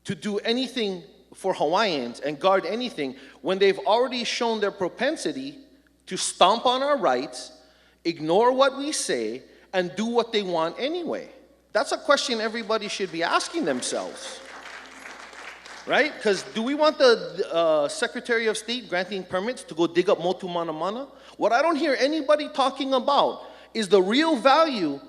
to do anything for Hawaiians and guard anything when they've already shown their propensity to stomp on our rights, ignore what we say, and do what they want anyway? That's a question everybody should be asking themselves. right? Because do we want the Secretary of State granting permits to go dig up Motu Mana Mana? What I don't hear anybody talking about is the real value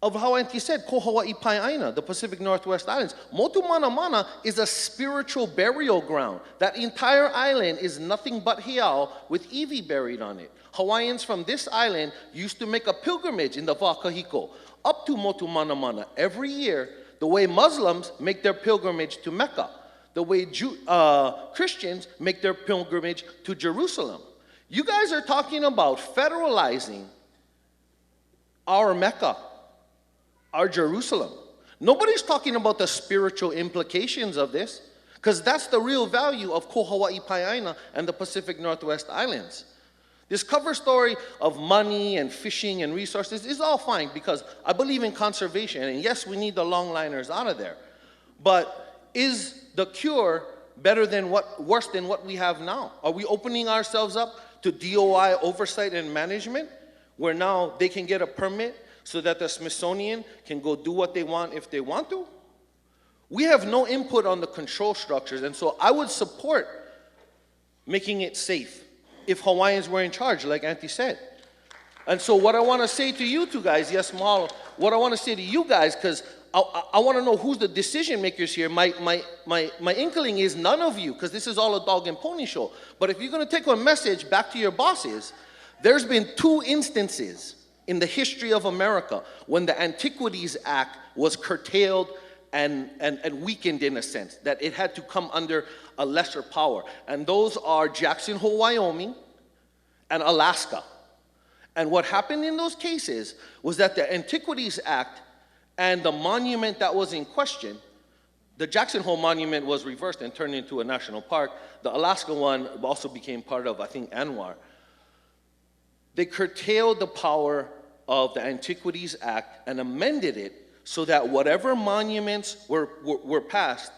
of how Auntie said, Ko Hawaii Pai'aina, the Pacific Northwest Islands. Motu Mana Mana is a spiritual burial ground. That entire island is nothing but heiau with iwi buried on it. Hawaiians from this island used to make a pilgrimage in the Wākahiko up to Motu Mana Mana every year, the way Muslims make their pilgrimage to Mecca, the way Christians make their pilgrimage to Jerusalem. You guys are talking about federalizing our Mecca, our Jerusalem. Nobody's talking about the spiritual implications of this, because that's the real value of Ko Hawaii Pai'aina and the Pacific Northwest Islands. This cover story of money and fishing and resources is all fine, because I believe in conservation, and yes, we need the longliners out of there. But is the cure worse than what we have now? Are we opening ourselves up to DOI oversight and management, where now they can get a permit so that the Smithsonian can go do what they want if they want to? We have no input on the control structures, and so I would support making it safe if Hawaiians were in charge, like Auntie said. And so what I want to say to you two guys, yes, Mahalo, what I want to say to you guys, because I want to know who's the decision makers here. My inkling is none of you, because this is all a dog and pony show. But if you're going to take a message back to your bosses, there's been 2 instances in the history of America when the Antiquities Act was curtailed and weakened in a sense, that it had to come under a lesser power. And those are Jackson Hole, Wyoming, and Alaska. And what happened in those cases was that the Antiquities Act and the monument that was in question, the Jackson Hole monument was reversed and turned into a national park. The Alaska one also became part of, I think, ANWR. They curtailed the power of the Antiquities Act and amended it so that whatever monuments were passed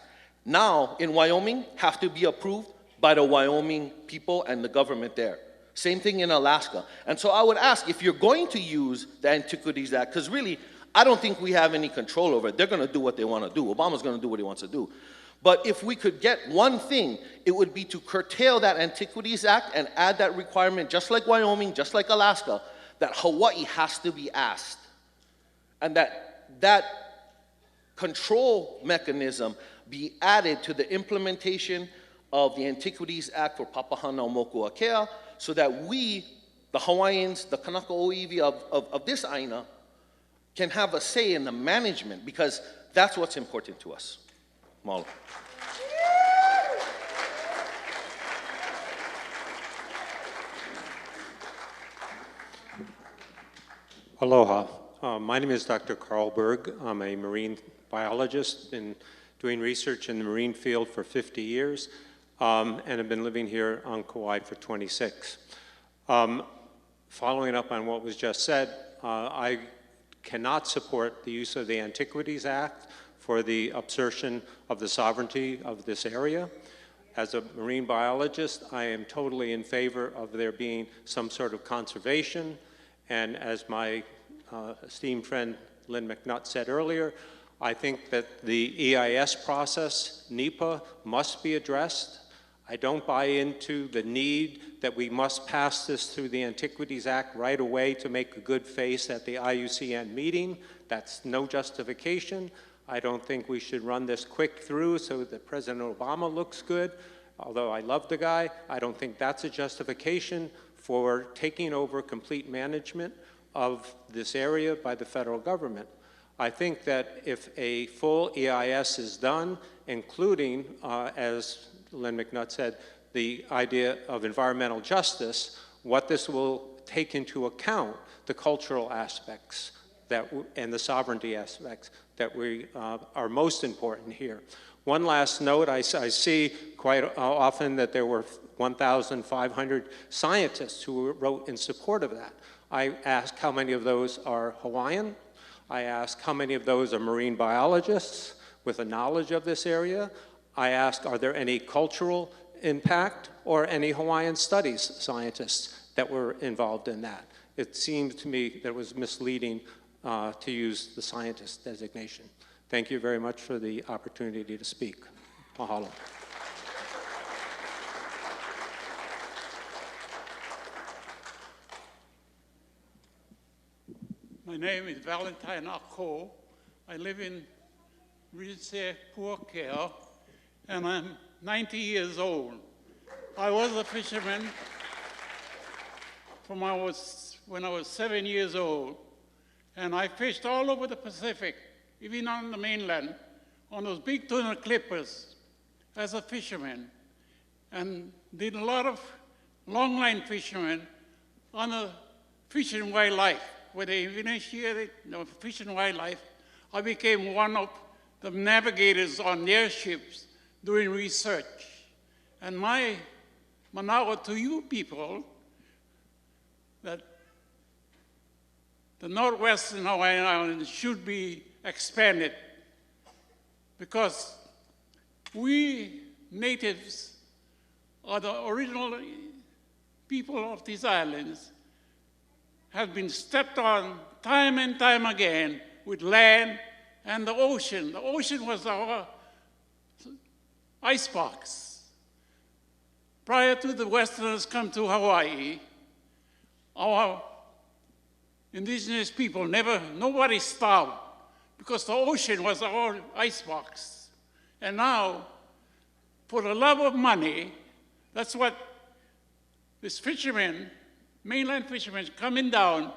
now in Wyoming have to be approved by the Wyoming people and the government there. Same thing in Alaska. And so I would ask, if you're going to use the Antiquities Act, because really, I don't think we have any control over it. They're going to do what they want to do. Obama's going to do what he wants to do. But if we could get one thing, it would be to curtail that Antiquities Act and add that requirement, just like Wyoming, just like Alaska, that Hawaii has to be asked. And that control mechanism be added to the implementation of the Antiquities Act for Papahanaumokuakea, so that we, the Hawaiians, the Kanaka Oiwi of this aina, can have a say in the management, because that's what's important to us. Mahalo. Aloha. My name is Dr. Carl Berg. I'm a marine biologist, been doing research in the marine field for 50 years, and have been living here on Kauai for 26. Following up on what was just said, I cannot support the use of the Antiquities Act for the assertion of the sovereignty of this area. As a marine biologist, I am totally in favor of there being some sort of conservation, and as my esteemed friend Lynn McNutt said earlier, I think that the EIS process, NEPA, must be addressed. I don't buy into the need that we must pass this through the Antiquities Act right away to make a good face at the IUCN meeting. That's no justification. I don't think we should run this quick through so that President Obama looks good. Although I love the guy, I don't think that's a justification for taking over complete management of this area by the federal government. I think that if a full EIS is done, including, as Lynn McNutt said, the idea of environmental justice, what this will take into account, the cultural aspects and the sovereignty aspects that are most important here. One last note, I see quite often that there were 1,500 scientists who wrote in support of that. I ask how many of those are Hawaiian. I ask how many of those are marine biologists with a knowledge of this area. I ask, are there any cultural impact or any Hawaiian studies scientists that were involved in that? It seemed to me that it was misleading to use the scientist designation. Thank you very much for the opportunity to speak. Mahalo. My name is Valentine Ako. I live in Rinse Puakea, and I'm 90 years old. I was a fisherman when I was 7 years old, and I fished all over the Pacific, even on the mainland, on those big tuna clippers as a fisherman, and did a lot of longline fishermen on the Fish and Wildlife. When they initiated Fish and Wildlife, I became one of the navigators on their ships doing research. And my manawa to you people, that the Northwestern Hawaiian Islands should be expanded, because we natives are the original people of these islands, have been stepped on time and time again with land and the ocean. The ocean was our icebox. Prior to the Westerners come to Hawaii, our indigenous people nobody starved, because the ocean was our icebox. And now, for the love of money, that's what this fishermen, mainland fishermen, coming down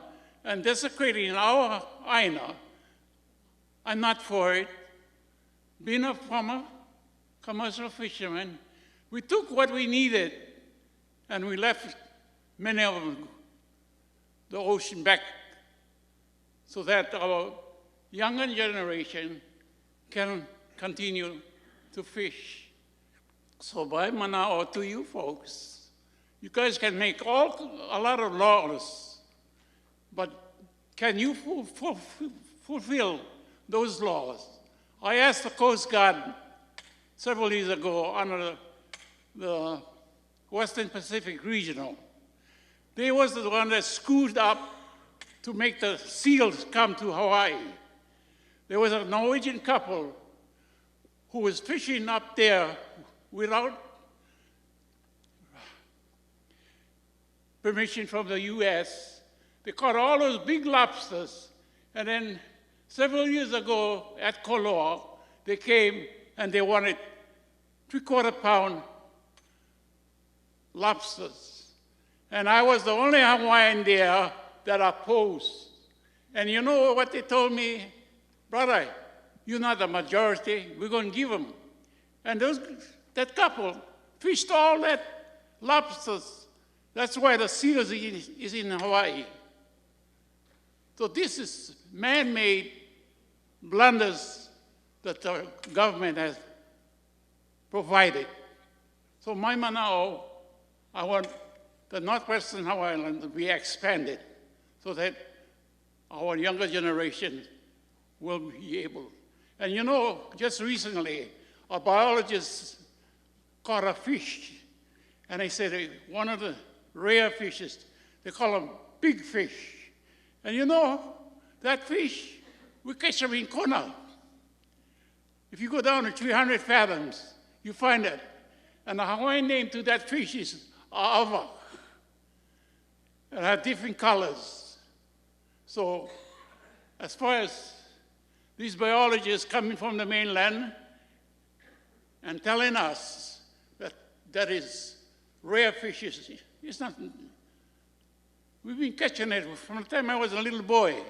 and desecrating our aina. I'm not for it. Being a former commercial fisherman, we took what we needed and we left many of the ocean back so that our younger generation can continue to fish. So by manao to you folks, you guys can make a lot of laws, but can you fulfill those laws? I asked the Coast Guard several years ago under the Western Pacific Regional. They was the one that screwed up to make the seals come to Hawaii. There was a Norwegian couple who was fishing up there without permission from the US. They caught all those big lobsters, and then several years ago at Koloa, they came and they wanted 3/4 pound lobsters. And I was the only Hawaiian there that opposed. And you know what they told me? Brother, you're not the majority, we're going to give them. And that couple fished all that lobsters. That's why the seals is in Hawaii. So this is man-made blunders that the government has provided. So my manao, I want the Northwestern Hawaiian Islands to be expanded so that our younger generation will be able. And you know, just recently, a biologist caught a fish, and they said one of the rare fishes, they call them big fish. And you know, that fish, we catch them in Kona. If you go down to 300 fathoms, you find it. And the Hawaiian name to that fish is A'ava. It has different colors. So as far as these biologists coming from the mainland and telling us that that is rare fishes, it's not. We've been catching it from the time I was a little boy.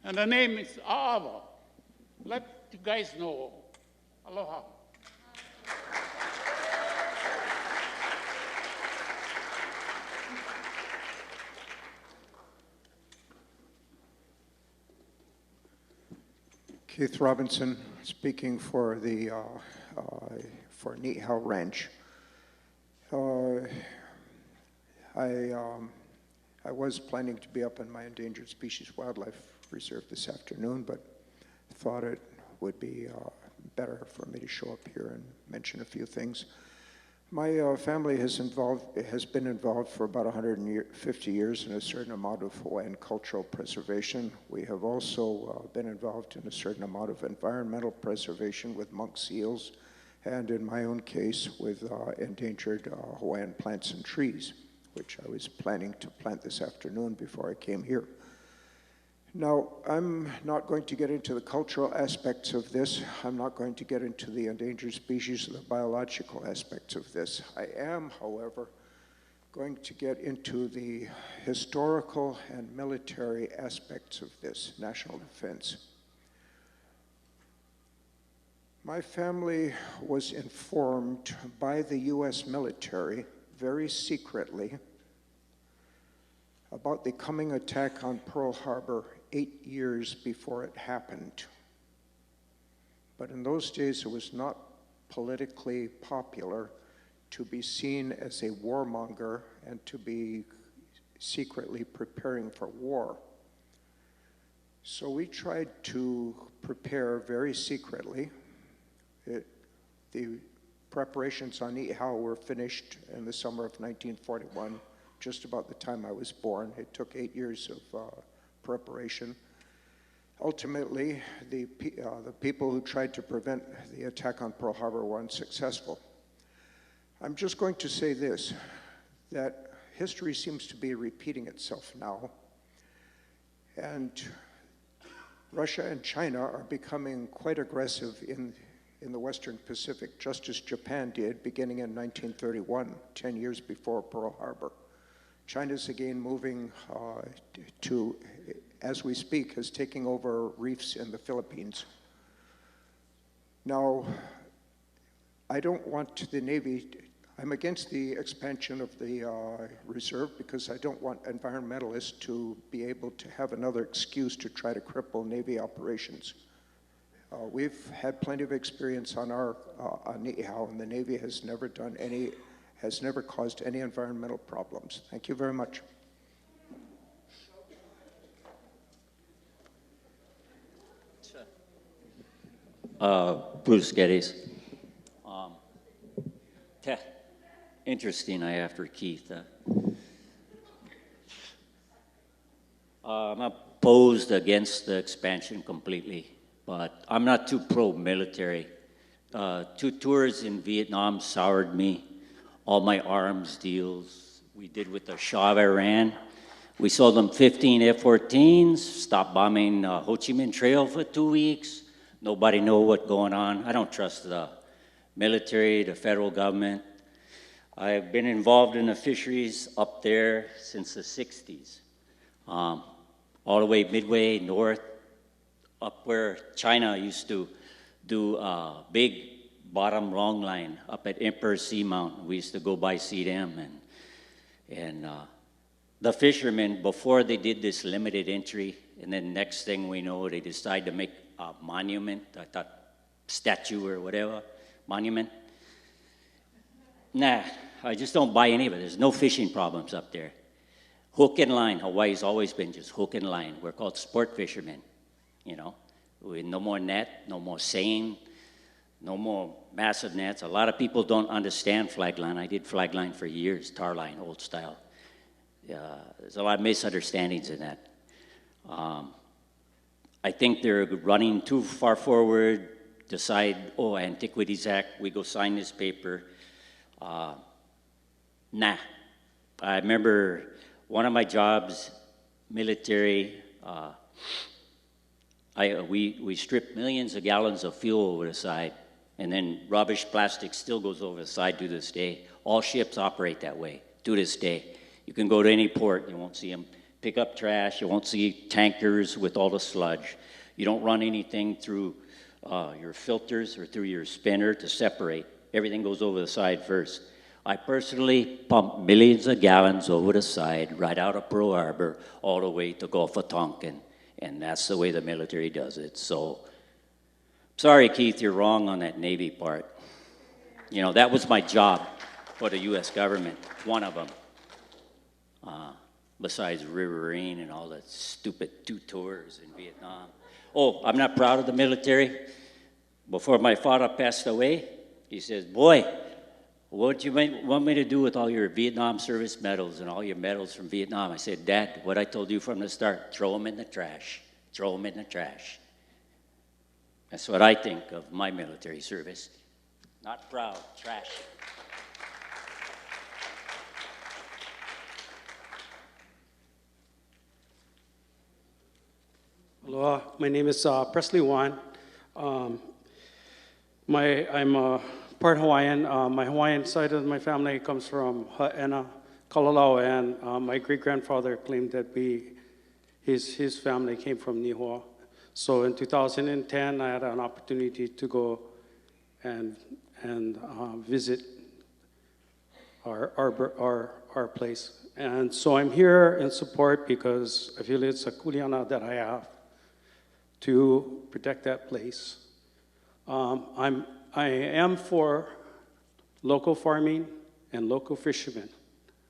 And the name is A'ava. Let you guys know. Aloha. Keith Robinson, speaking for the for Nihau Ranch. I was planning to be up in my endangered species wildlife reserve this afternoon, but thought it would be better for me to show up here and mention a few things. My family has been involved for about 150 years in a certain amount of Hawaiian cultural preservation. We have also been involved in a certain amount of environmental preservation with monk seals and in my own case with endangered Hawaiian plants and trees, which I was planning to plant this afternoon before I came here. Now, I'm not going to get into the cultural aspects of this. I'm not going to get into the endangered species or the biological aspects of this. I am, however, going to get into the historical and military aspects of this, national defense. My family was informed by the US military very secretly about the coming attack on Pearl Harbor 8 years before it happened. But in those days, it was not politically popular to be seen as a warmonger and to be secretly preparing for war. So we tried to prepare very secretly. The preparations on Niihau were finished in the summer of 1941, just about the time I was born. It took 8 years of preparation. Ultimately, the people who tried to prevent the attack on Pearl Harbor were unsuccessful. I'm just going to say this, that history seems to be repeating itself now, and Russia and China are becoming quite aggressive in the Western Pacific, just as Japan did beginning in 1931, 10 years before Pearl Harbor. China's again moving to, as we speak, is taking over reefs in the Philippines. Now, I don't want the Navy, I'm against the expansion of the reserve because I don't want environmentalists to be able to have another excuse to try to cripple Navy operations. We've had plenty of experience on our on Niihau, and the Navy has never caused any environmental problems. Thank you very much. Bruce Geddes. Interesting, after Keith. I'm opposed against the expansion completely, but I'm not too pro-military. 2 tours in Vietnam soured me. All my arms deals we did with the Shah of Iran. We sold them 15 F-14s, stopped bombing Ho Chi Minh Trail for 2 weeks. Nobody know what's going on. I don't trust the military, the federal government. I've been involved in the fisheries up there since the 60s. All the way midway north, up where China used to do a big bottom wrong line up at Emperor Seamount. We used to go by see them, and the fishermen, before they did this limited entry, and then next thing we know, they decide to make a monument, I thought statue or whatever, monument. Nah, I just don't buy any of it. There's no fishing problems up there. Hook and line. Hawaii's always been just hook and line. We're called sport fishermen, you know. No more net, no more seine, no more massive nets. A lot of people don't understand flag line. I did flag line for years, tar line, old style. There's a lot of misunderstandings in that. I think they're running too far forward, decide, oh, Antiquities Act, we go sign this paper. Nah. I remember one of my jobs, military, we strip millions of gallons of fuel over the side, and then rubbish plastic still goes over the side to this day. All ships operate that way to this day. You can go to any port, you won't see them pick up trash, you won't see tankers with all the sludge. You don't run anything through your filters or through your spinner to separate. Everything goes over the side first. I personally pump millions of gallons over the side, right out of Pearl Harbor, all the way to Gulf of Tonkin. And that's the way the military does it. So, sorry, Keith, you're wrong on that Navy part. You know, that was my job for the U.S. government, one of them. Besides Riverine and all the stupid 2 tours in Vietnam. Oh, I'm not proud of the military. Before my father passed away, he says, boy, what do you want me to do with all your Vietnam service medals and all your medals from Vietnam? I said, Dad, what I told you from the start, throw them in the trash. Throw them in the trash. That's what I think of my military service. Not proud, trash. Aloha, my name is Presley Wan. I'm part Hawaiian. My Hawaiian side of my family comes from Ha'ena, Kalalau, and my great-grandfather claimed that his family came from Nihoa. So in 2010, I had an opportunity to go and visit our place. And so I'm here in support because I feel it's a kuleana that I have to protect that place. I am for local farming and local fishermen.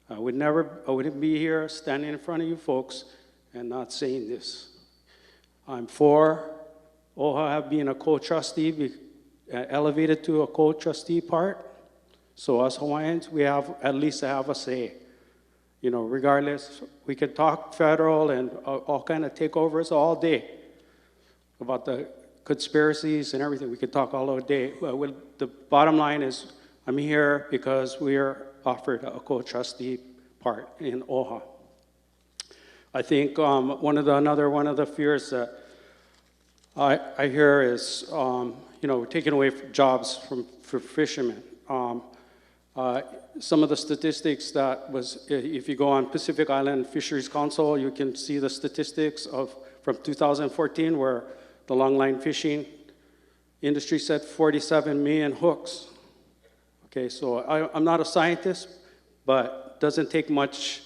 I wouldn't be here standing in front of you folks and not saying this. I'm for OHA being a co-trustee, elevated to a co-trustee part. So us Hawaiians, we have at least have a say. You know, regardless, we can talk federal and all kind of takeovers all day about the conspiracies and everything. We could talk all day. But the bottom line is, I'm here because we are offered a co-trustee part in OHA. I think one of the fears that I hear is, you know, taking away jobs for fishermen. Some of the statistics that was, if you go on Pacific Island Fisheries Council, you can see the statistics from 2014 where the longline fishing industry set 47 million hooks. Okay, so I'm not a scientist, but it doesn't take much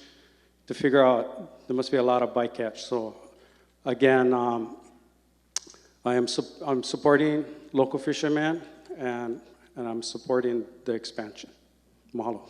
to figure out there must be a lot of bycatch. So again, I'm supporting local fishermen and I'm supporting the expansion. Mahalo.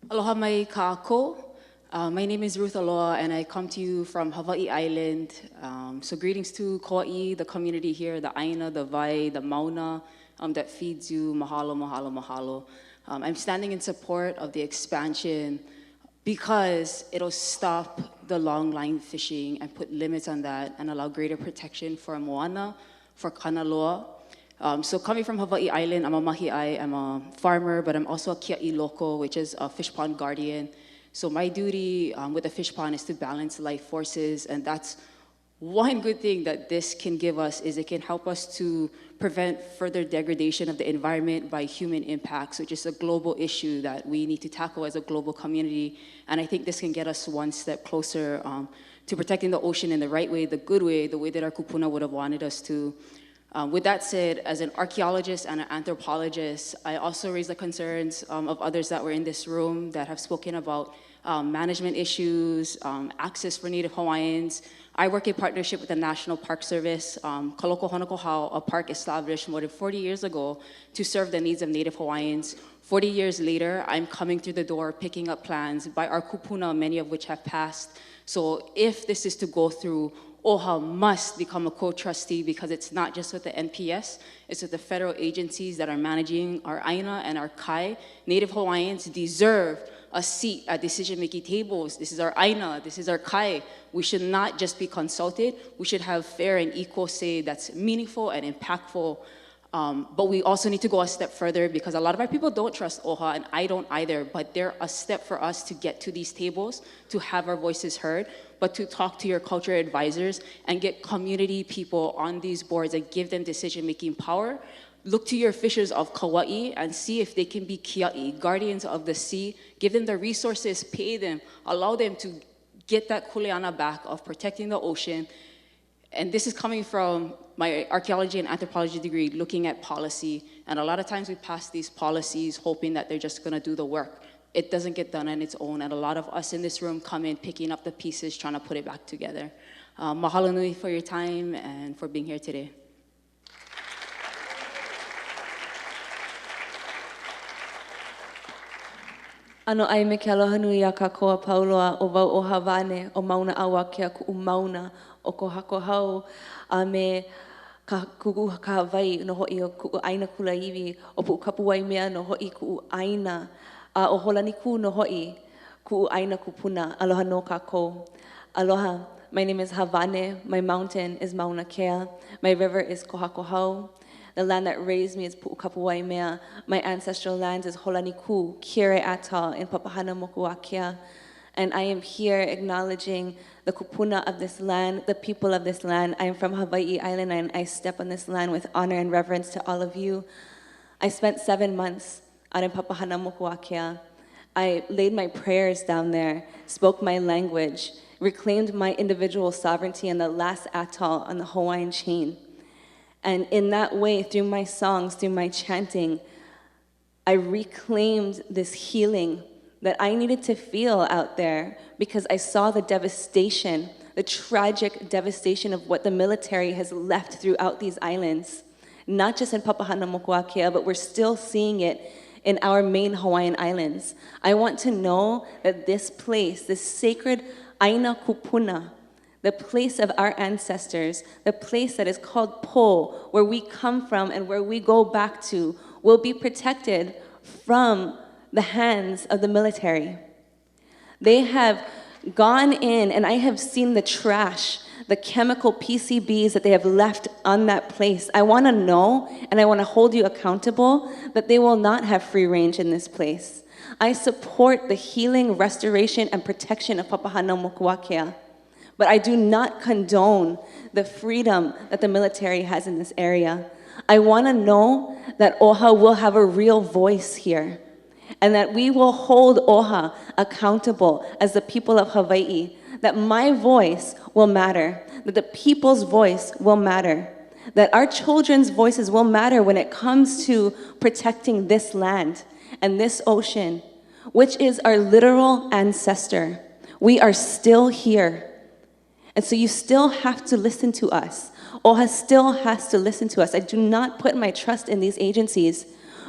Aloha mai kākou. My name is Ruth Aloha, and I come to you from Hawaii Island. So greetings to Kauai, the community here, the Aina, the Vai, the Mauna that feeds you. Mahalo, mahalo, mahalo. I'm standing in support of the expansion because it'll stop the long line fishing and put limits on that and allow greater protection for moana, for kanaloa. So coming from Hawaii Island, I'm a mahi'ai, I'm a farmer, but I'm also a kia'i loko, which is a fish pond guardian. So my duty with the fish pond is to balance life forces, and that's one good thing that this can give us is it can help us to prevent further degradation of the environment by human impacts, which is a global issue that we need to tackle as a global community. And I think this can get us one step closer to protecting the ocean in the right way, the good way, the way that our kupuna would have wanted us to. With that said, as an archaeologist and an anthropologist, I also raise the concerns of others that were in this room that have spoken about management issues, access for Native Hawaiians. I work in partnership with the National Park Service, Kaloko Honokohau, a park established more than 40 years ago to serve the needs of Native Hawaiians. 40 years later, I'm coming through the door picking up plans by our kupuna, many of which have passed. So if this is to go through, OHA must become a co-trustee because it's not just with the NPS, it's with the federal agencies that are managing our Aina and our Kai. Native Hawaiians deserve a seat at decision-making tables. This is our Aina, this is our Kai. We should not just be consulted, we should have fair and equal say that's meaningful and impactful. But we also need to go a step further because a lot of our people don't trust OHA, and I don't either, but they're a step for us to get to these tables, to have our voices heard, but to talk to your culture advisors and get community people on these boards and give them decision-making power. Look to your fishers of Kauai and see if they can be kia'i, guardians of the sea. Give them the resources, pay them, allow them to get that kuleana back of protecting the ocean. And this is coming from my archaeology and anthropology degree, looking at policy. And a lot of times we pass these policies hoping that they're just gonna do the work. It doesn't get done on its own. And a lot of us in this room come in picking up the pieces, trying to put it back together. Mahalo nui for your time and for being here today. Ano ai me ke aloha nui a kākoa pauloa o wau o Hawane o mauna awa ke aku mauna o ko hako hau a me ka ku'u ka Hawaii no ho'i o ku'u aina kulaiwi o pu'u kapuai mea no ho'i ku'u aina a o holani ku no ho'i ku'u aina kupuna. Aloha no kākou. Aloha. My name is Havane. My mountain is Mauna Kea. My river is Kohakohau. The land that raised me is Pu'ukapuai Mea. My ancestral land is Holaniku, Kire Atoll in Papahānaumokuākea. And I am here acknowledging the kupuna of this land, the people of this land. I am from Hawaii Island, and I step on this land with honor and reverence to all of you. I spent 7 months out in Papahānaumokuākea. I laid my prayers down there, spoke my language, reclaimed my individual sovereignty in the last atoll on the Hawaiian chain. And in that way, through my songs, through my chanting, I reclaimed this healing that I needed to feel out there because I saw the devastation, the tragic devastation of what the military has left throughout these islands, not just in Papahānaumokuākea, but we're still seeing it in our main Hawaiian islands. I want to know that this place, this sacred Aina Kupuna, the place of our ancestors, the place that is called Po, where we come from and where we go back to, will be protected from the hands of the military. They have gone in, and I have seen the trash, the chemical PCBs that they have left on that place. I want to know, and I want to hold you accountable, that they will not have free range in this place. I support the healing, restoration, and protection of Papahānaumokuākea, but I do not condone the freedom that the military has in this area. I want to know that OHA will have a real voice here, and that we will hold OHA accountable as the people of Hawaii, that my voice will matter, that the people's voice will matter, that our children's voices will matter when it comes to protecting this land and this ocean, which is our literal ancestor. We are still here. And so you still have to listen to us. OHA still has to listen to us. I do not put my trust in these agencies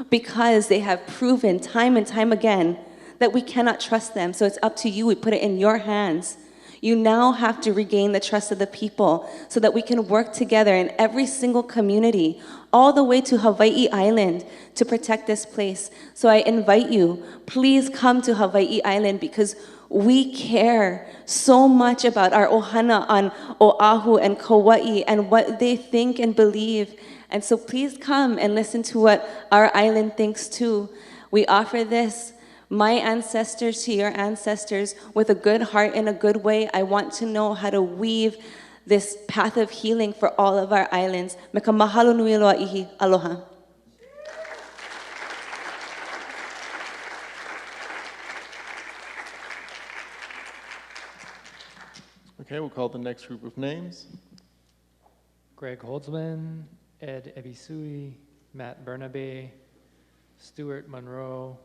because they have proven time and time again that we cannot trust them. So it's up to you. We put it in your hands. You now have to regain the trust of the people so that we can work together in every single community, all the way to Hawaii Island, to protect this place. So I invite you, please come to Hawaii Island, because we care so much about our ohana on Oahu and Kauai and what they think and believe. And so please come and listen to what our island thinks too. We offer this, my ancestors to your ancestors, with a good heart in a good way. I want to know how to weave this path of healing for all of our islands. Meka mahalo nui loa ihi. Aloha. Okay, we'll call the next group of names. Greg Holtzman, Ed Ebisui, Matt Bernabe, Stuart Monroe,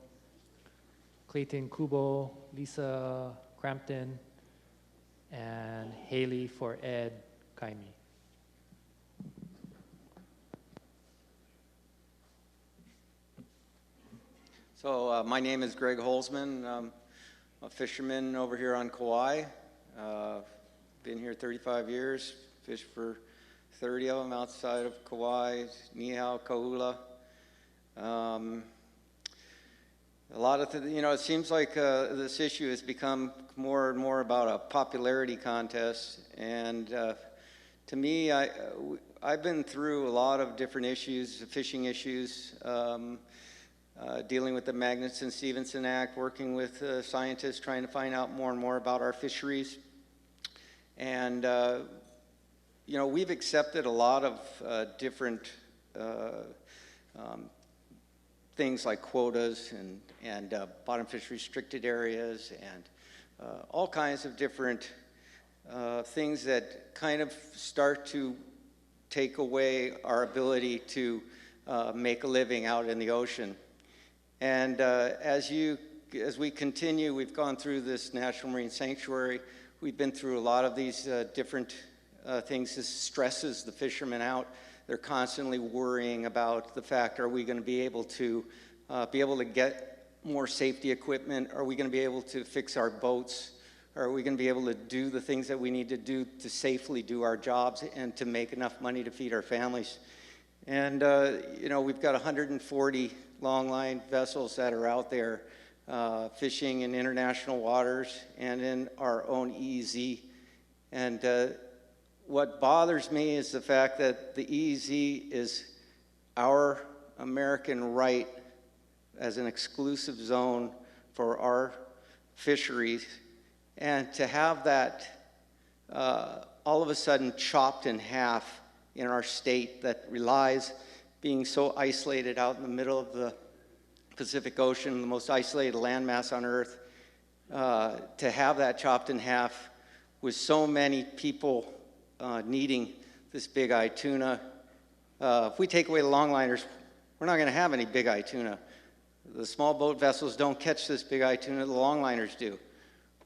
Clayton Kubo, Lisa Crampton, and Haley for Ed Kaimi. So my name is Greg Holzman. I'm a fisherman over here on Kauai. Been here 35 years, fished for 30 of them outside of Kauai, Niihau, Kahula. A lot of, it seems like this issue has become more and more about a popularity contest. And to me, I've been through a lot of different issues, fishing issues, dealing with the Magnuson-Stevenson Act, working with scientists, trying to find out more and more about our fisheries. And, we've accepted a lot of different things like quotas and bottom fish restricted areas and all kinds of different things that kind of start to take away our ability to make a living out in the ocean. And as we continue, we've gone through this National Marine Sanctuary. We've been through a lot of these different things. This stresses the fishermen out. They're constantly worrying about the fact, are we going to be able to get more safety equipment? Are we going to be able to fix our boats? are we going to be able to do the things that we need to do to safely do our jobs and to make enough money to feed our families. And, you know, we've got 140 longline vessels that are out there fishing in international waters and in our own EEZ. And what bothers me is the fact that the EEZ is our American right as an exclusive zone for our fisheries, and to have that all of a sudden chopped in half in our state that relies, being so isolated out in the middle of the Pacific Ocean, the most isolated landmass on Earth, to have that chopped in half with so many people needing this big eye tuna. If we take away the longliners, we're not going to have any big eye tuna. The small boat vessels don't catch this big eye tuna, the longliners do.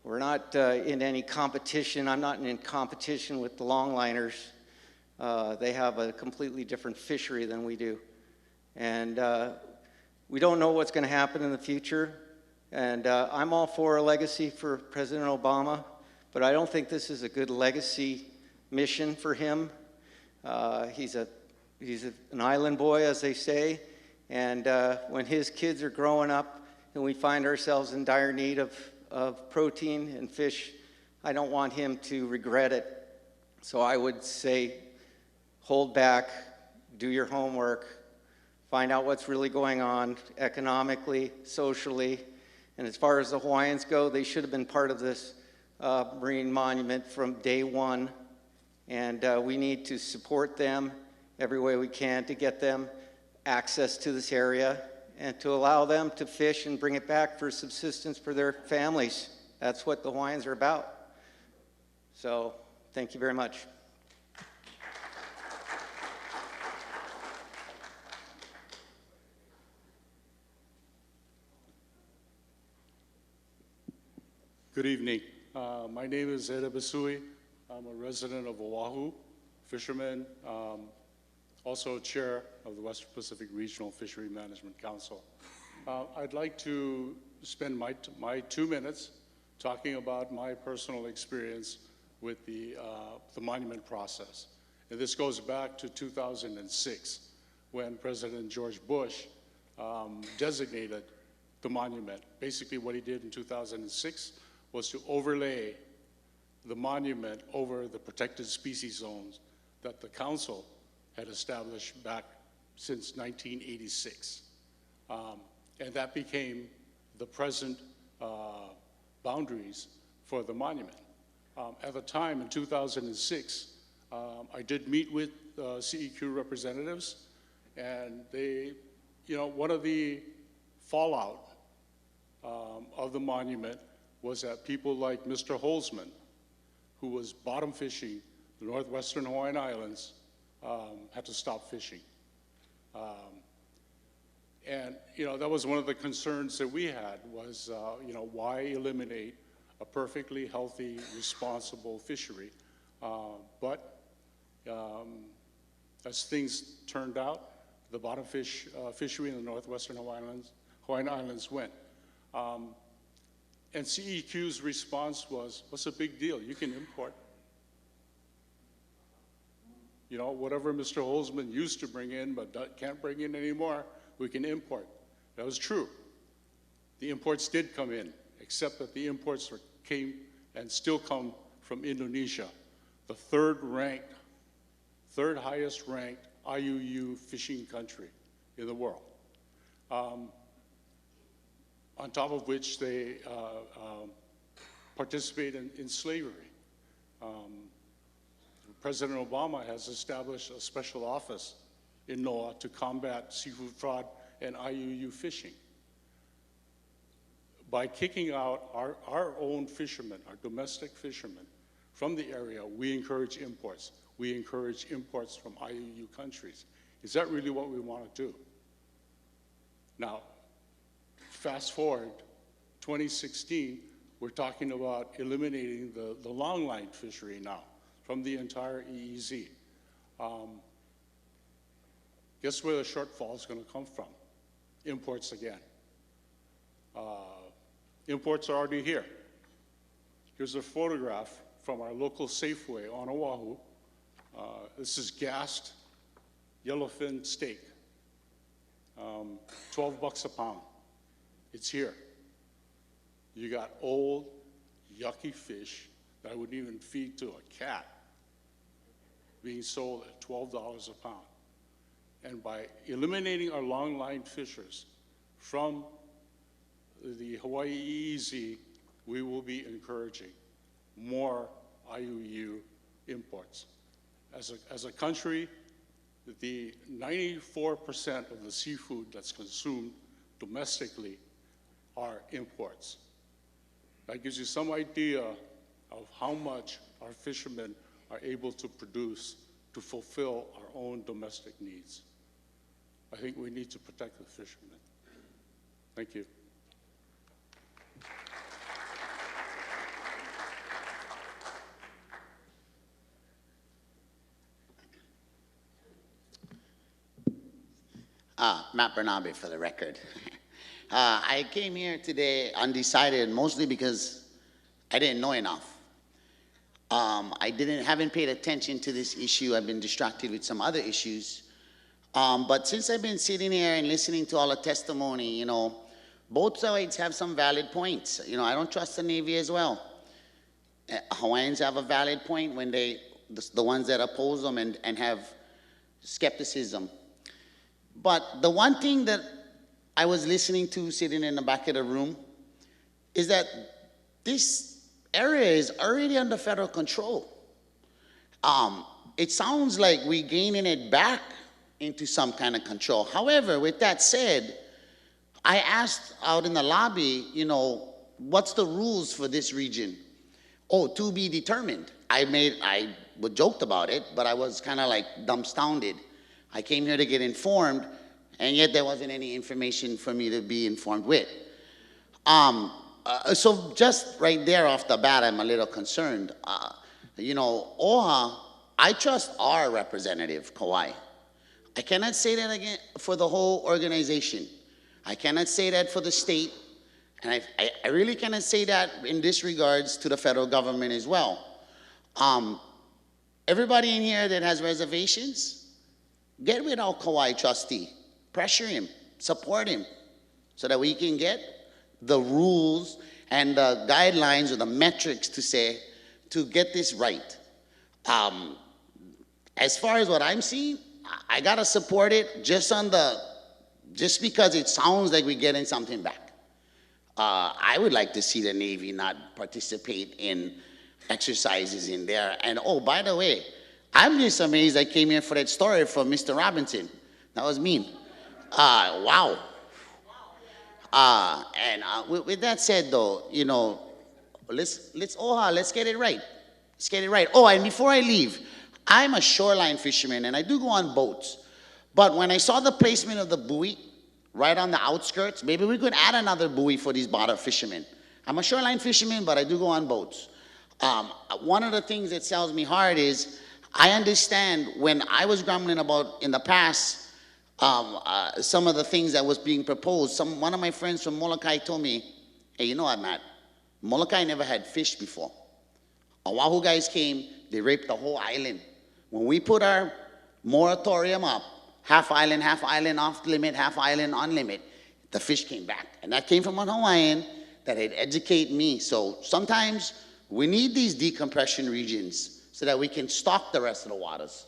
We're not in any competition. I'm not in competition with the longliners. They have a completely different fishery than we do. And we don't know what's going to happen in the future. And I'm all for a legacy for President Obama, but I don't think this is a good legacy mission for him. He's an island boy, as they say. And when his kids are growing up and we find ourselves in dire need of protein and fish, I don't want him to regret it. So I would say, hold back, do your homework, find out what's really going on economically, socially. And as far as the Hawaiians go, they should have been part of this marine monument from day one. And we need to support them every way we can to get them access to this area and to allow them to fish and bring it back for subsistence for their families. That's what the Hawaiians are about. So, thank you very much. Good evening. My name is Ed Abasui. I'm a resident of Oahu, fisherman, also chair of the Western Pacific Regional Fishery Management Council. I'd like to spend my 2 minutes talking about my personal experience with the monument process. And this goes back to 2006, when President George Bush designated the monument. Basically what he did in 2006 was to overlay the monument over the protected species zones that the council had established back since 1986. And that became the present boundaries for the monument. At the time, in 2006, I did meet with CEQ representatives, and they, you know, one of the fallout of the monument was that people like Mr. Holzman, who was bottom fishing the northwestern Hawaiian Islands, had to stop fishing. And, you know, that was one of the concerns that we had was, you know, why eliminate a perfectly healthy, responsible fishery? But as things turned out, the bottom fish fishery in the northwestern Hawaiian Islands went. And CEQ's response was, what's the big deal? You can import. You know, whatever Mr. Holzman used to bring in but can't bring in anymore, we can import. That was true. The imports did come in, except that the imports came and still come from Indonesia, the third highest ranked IUU fishing country in the world. On top of which they participate in slavery. President Obama has established a special office in NOAA to combat seafood fraud and IUU fishing. By kicking out our own fishermen, our domestic fishermen from the area, we encourage imports. We encourage imports from IUU countries. Is that really what we want to do? Now, fast forward, 2016, we're talking about eliminating the longline fishery now from the entire EEZ. Guess where the shortfall is going to come from? Imports again. Imports are already here. Here's a photograph from our local Safeway on Oahu. This is gassed yellowfin steak, 12 bucks a pound. It's here. You got old, yucky fish that I wouldn't even feed to a cat being sold at $12 a pound. And by eliminating our long-line fishers from the Hawaii EEZ, we will be encouraging more IUU imports. As a country, the 94% of the seafood that's consumed domestically are imports. That gives you some idea of how much our fishermen are able to produce to fulfill our own domestic needs. I think we need to protect the fishermen. Thank you. Matt Bernabe for the record. I came here today undecided, mostly because I didn't know enough. I haven't paid attention to this issue. I've been distracted with some other issues. But since I've been sitting here and listening to all the testimony, you know, both sides have some valid points. You know, I don't trust the Navy as well. Hawaiians have a valid point when the ones that oppose them and have skepticism. But the one thing that I was listening to sitting in the back of the room is that this area is already under federal control. It sounds like we're gaining it back into some kind of control. However, with that said, I asked out in the lobby, you know, what's the rules for this region? Oh, to be determined. I joked about it, but I was kind of like dumbfounded. I came here to get informed, and yet there wasn't any information for me to be informed with. So just right there off the bat, I'm a little concerned. You know, OHA, I trust our representative, Kauai. I cannot say that again for the whole organization. I cannot say that for the state, and I really cannot say that in this regards to the federal government as well. Everybody in here that has reservations, get with our Kauai trustee, pressure him, support him, so that we can get the rules and the guidelines or the metrics to get this right. As far as what I'm seeing, I gotta support it just because it sounds like we're getting something back. I would like to see the Navy not participate in exercises in there. And oh, by the way, I'm just amazed I came here for that story from Mr. Robinson. That was mean. Wow. With that said, though, you know, let's get it right. Let's get it right. Oh, and before I leave, I'm a shoreline fisherman, and I do go on boats. But when I saw the placement of the buoy right on the outskirts, maybe we could add another buoy for these bottom fishermen. I'm a shoreline fisherman, but I do go on boats. One of the things that sells me hard is I understand when I was grumbling about in the past some of the things that was being proposed. One of my friends from Molokai told me, hey, you know what, Matt? Molokai never had fish before. Oahu guys came, they raped the whole island. When we put our moratorium up, half island off limit, half island on limit, the fish came back. And that came from a Hawaiian that had educated me. So sometimes we need these decompression regions so that we can stock the rest of the waters.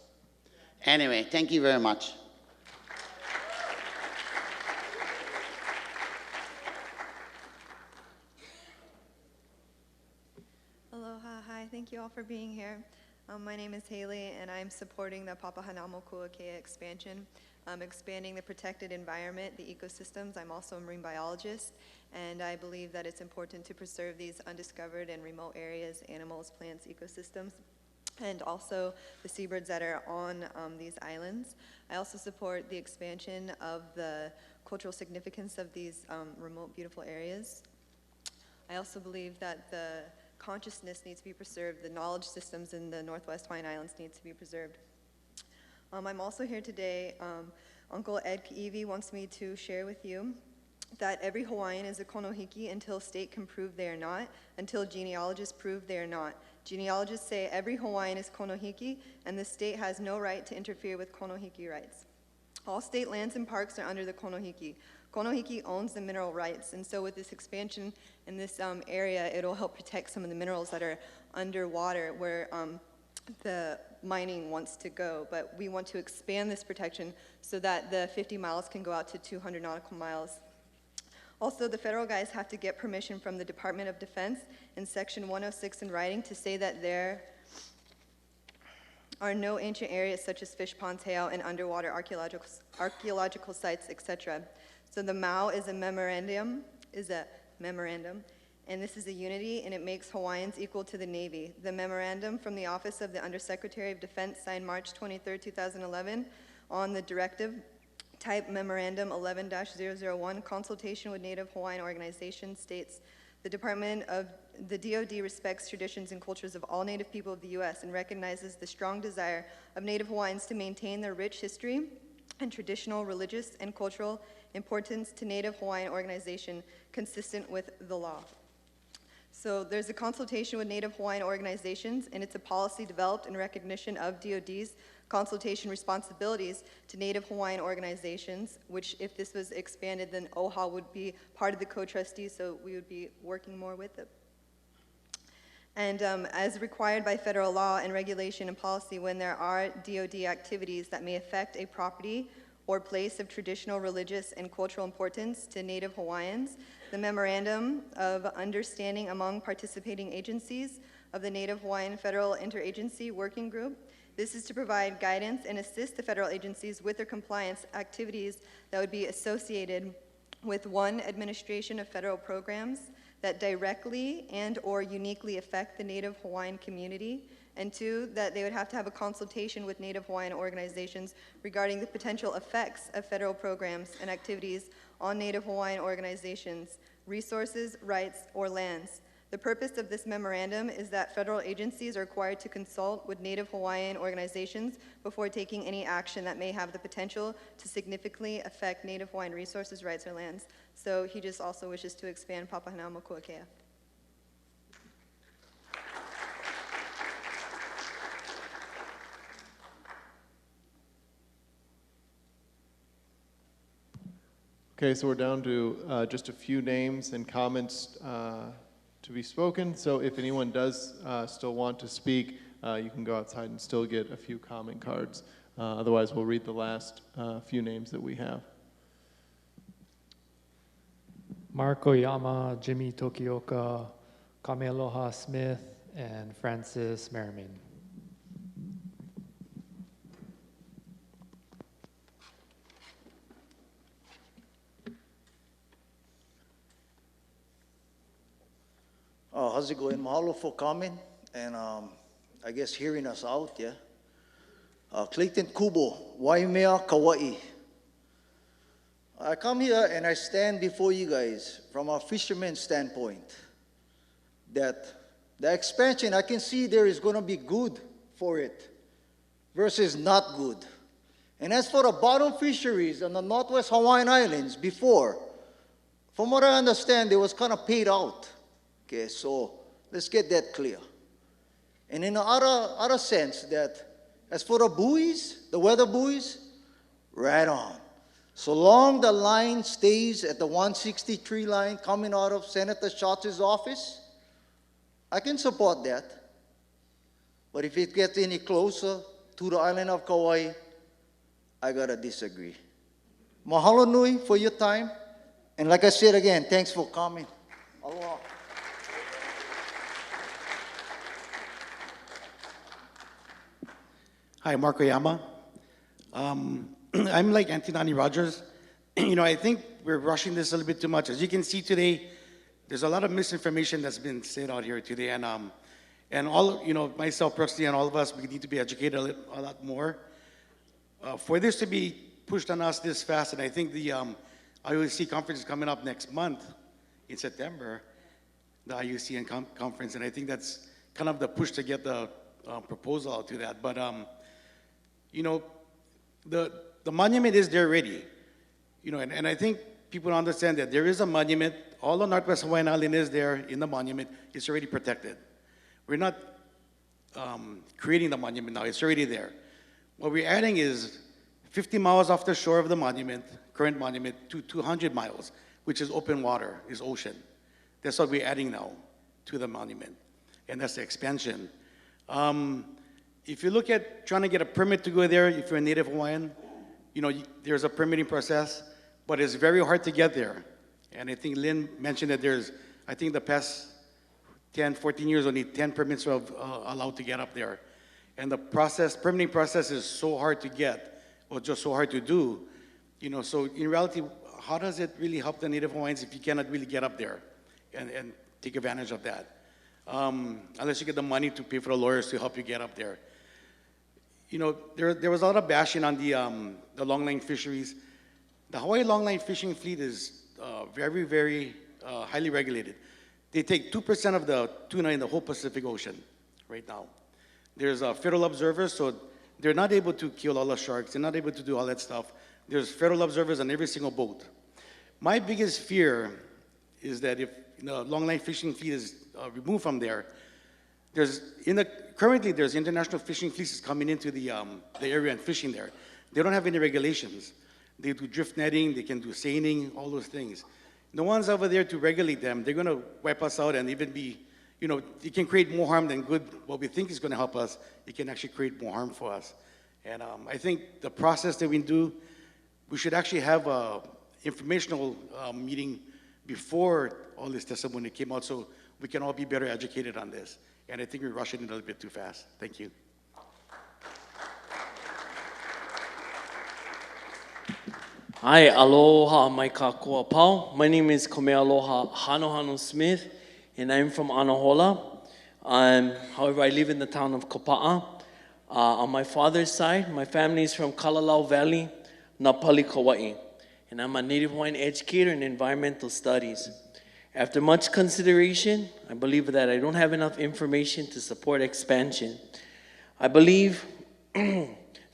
Anyway, thank you very much. Aloha, hi, thank you all for being here. My name is Haley, and I'm supporting the Papahanaumokuakea expansion, expanding the protected environment, the ecosystems. I'm also a marine biologist, and I believe that it's important to preserve these undiscovered and remote areas, animals, plants, ecosystems, and also the seabirds that are on these islands. I also support the expansion of the cultural significance of these remote, beautiful areas. I also believe that the consciousness needs to be preserved. The knowledge systems in the Northwest Hawaiian Islands need to be preserved. I'm also here today. Uncle Ed Ki'iwi wants me to share with you that every Hawaiian is a konohiki until state can prove they are not, until genealogists prove they are not. Genealogists say every Hawaiian is konohiki, and the state has no right to interfere with konohiki rights. All state lands and parks are under the konohiki. Konohiki owns the mineral rights, and so with this expansion in this area, it'll help protect some of the minerals that are underwater where the mining wants to go. But we want to expand this protection so that the 50 miles can go out to 200 nautical miles. Also, the federal guys have to get permission from the Department of Defense in Section 106 in writing to say that there are no ancient areas such as fish ponds, hail, and underwater archaeological sites, etc. So the MAU is a memorandum, and this is a unity, and it makes Hawaiians equal to the Navy. The memorandum from the Office of the Undersecretary of Defense, signed March 23, 2011, on the directive type Memorandum 11-001, consultation with Native Hawaiian organizations, states, the DOD respects traditions and cultures of all Native people of the U.S. and recognizes the strong desire of Native Hawaiians to maintain their rich history and traditional, religious, and cultural importance to Native Hawaiian organization consistent with the law. So there's a consultation with Native Hawaiian organizations, and it's a policy developed in recognition of DOD's consultation responsibilities to Native Hawaiian organizations, which if this was expanded, then OHA would be part of the co-trustees, so we would be working more with it. And as required by federal law and regulation and policy, when there are DOD activities that may affect a property or place of traditional, religious, and cultural importance to Native Hawaiians, the Memorandum of Understanding among participating agencies of the Native Hawaiian Federal Interagency Working Group. This is to provide guidance and assist the federal agencies with their compliance activities that would be associated with, one, administration of federal programs that directly and or uniquely affect the Native Hawaiian community, and two, that they would have to have a consultation with Native Hawaiian organizations regarding the potential effects of federal programs and activities on Native Hawaiian organizations, resources, rights, or lands. The purpose of this memorandum is that federal agencies are required to consult with Native Hawaiian organizations before taking any action that may have the potential to significantly affect Native Hawaiian resources, rights, or lands. So he just also wishes to expand Papahanaumokuakea. Okay, so we're down to just a few names and comments to be spoken. So if anyone does still want to speak, you can go outside and still get a few comment cards. Otherwise, we'll read the last few names that we have. Mark Oyama, Jimmy Tokioka, Kamealoha Smith, and Francis Merriman. How's it going? Mahalo for coming and I guess hearing us out, yeah. Clayton Kubo, Waimea, Kauai. I come here and I stand before you guys from a fisherman's standpoint that the expansion, I can see there is going to be good for it versus not good. And as for the bottom fisheries on the Northwest Hawaiian Islands before, from what I understand, they was kind of paid out. Okay, so let's get that clear. And in the other sense that as for the buoys, the weather buoys, right on. So long the line stays at the 163 line coming out of Senator Schatz's office, I can support that. But if it gets any closer to the island of Kauai, I gotta disagree. Mahalo nui for your time. And like I said again, thanks for coming. Aloha. Hi, Mark Oyama. I'm like Antinani Rogers. I think we're rushing this a little bit too much. As you can see today, there's a lot of misinformation that's been said out here today, and all, myself personally and all of us, we need to be educated a lot more. For this to be pushed on us this fast, and I think the IUC conference is coming up next month in September, the IUCN conference, and I think that's kind of the push to get the proposal out to that. But the monument is there already, and I think people to understand that there is a monument. All the Northwest Hawaiian Island is there in the monument. It's already protected. We're not creating the monument now. It's already there. What we're adding is 50 miles off the shore of the monument, current monument, to 200 miles, which is open water, is ocean. That's what we're adding now to the monument, and that's the expansion. If you look at trying to get a permit to go there, if you're a Native Hawaiian, there's a permitting process, but it's very hard to get there. And I think Lynn mentioned that I think the past 10, 14 years, only 10 permits are allowed to get up there. And the permitting process is so hard to get, or just so hard to do. So in reality, how does it really help the Native Hawaiians if you cannot really get up there and take advantage of that? Unless you get the money to pay for the lawyers to help you get up there. There was a lot of bashing on the longline fisheries. The Hawaii longline fishing fleet is very, very highly regulated. They take 2% of the tuna in the whole Pacific Ocean right now. There's federal observers, so they're not able to kill all the sharks. They're not able to do all that stuff. There's federal observers on every single boat. My biggest fear is that if the longline fishing fleet is removed from there, currently there's international fishing fleets coming into the area and fishing there. They don't have any regulations. They do drift netting, they can do seining, all those things. The ones over there to regulate them, they're going to wipe us out and even be, it can create more harm than good. What we think is going to help us, it can actually create more harm for us. And I think the process that we do, we should actually have an informational meeting before all this testimony came out so we can all be better educated on this. And I think we're rushing it a little bit too fast. Thank you. Hi, aloha mai kākoa pau. My name is Komealoha Hanohano Smith, and I'm from Anahola. However, I live in the town of Kopa'a. On my father's side, my family is from Kalalau Valley, Napali, Kauai, and I'm a Native Hawaiian educator in environmental studies. After much consideration, I believe that I don't have enough information to support expansion. I believe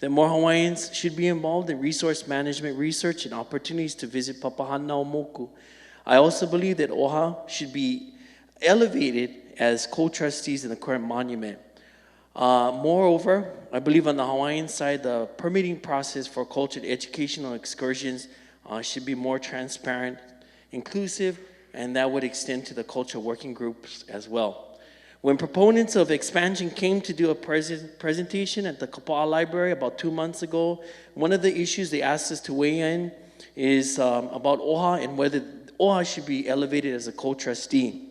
that more Hawaiians should be involved in resource management research and opportunities to visit Papahanaumoku. I also believe that OHA should be elevated as co-trustees in the current monument. Moreover, I believe on the Hawaiian side, the permitting process for cultural educational excursions should be more transparent, inclusive, and that would extend to the cultural working groups as well. When proponents of expansion came to do a presentation at the Kapa'a Library about 2 months ago, one of the issues they asked us to weigh in is about OHA and whether OHA should be elevated as a co-trustee.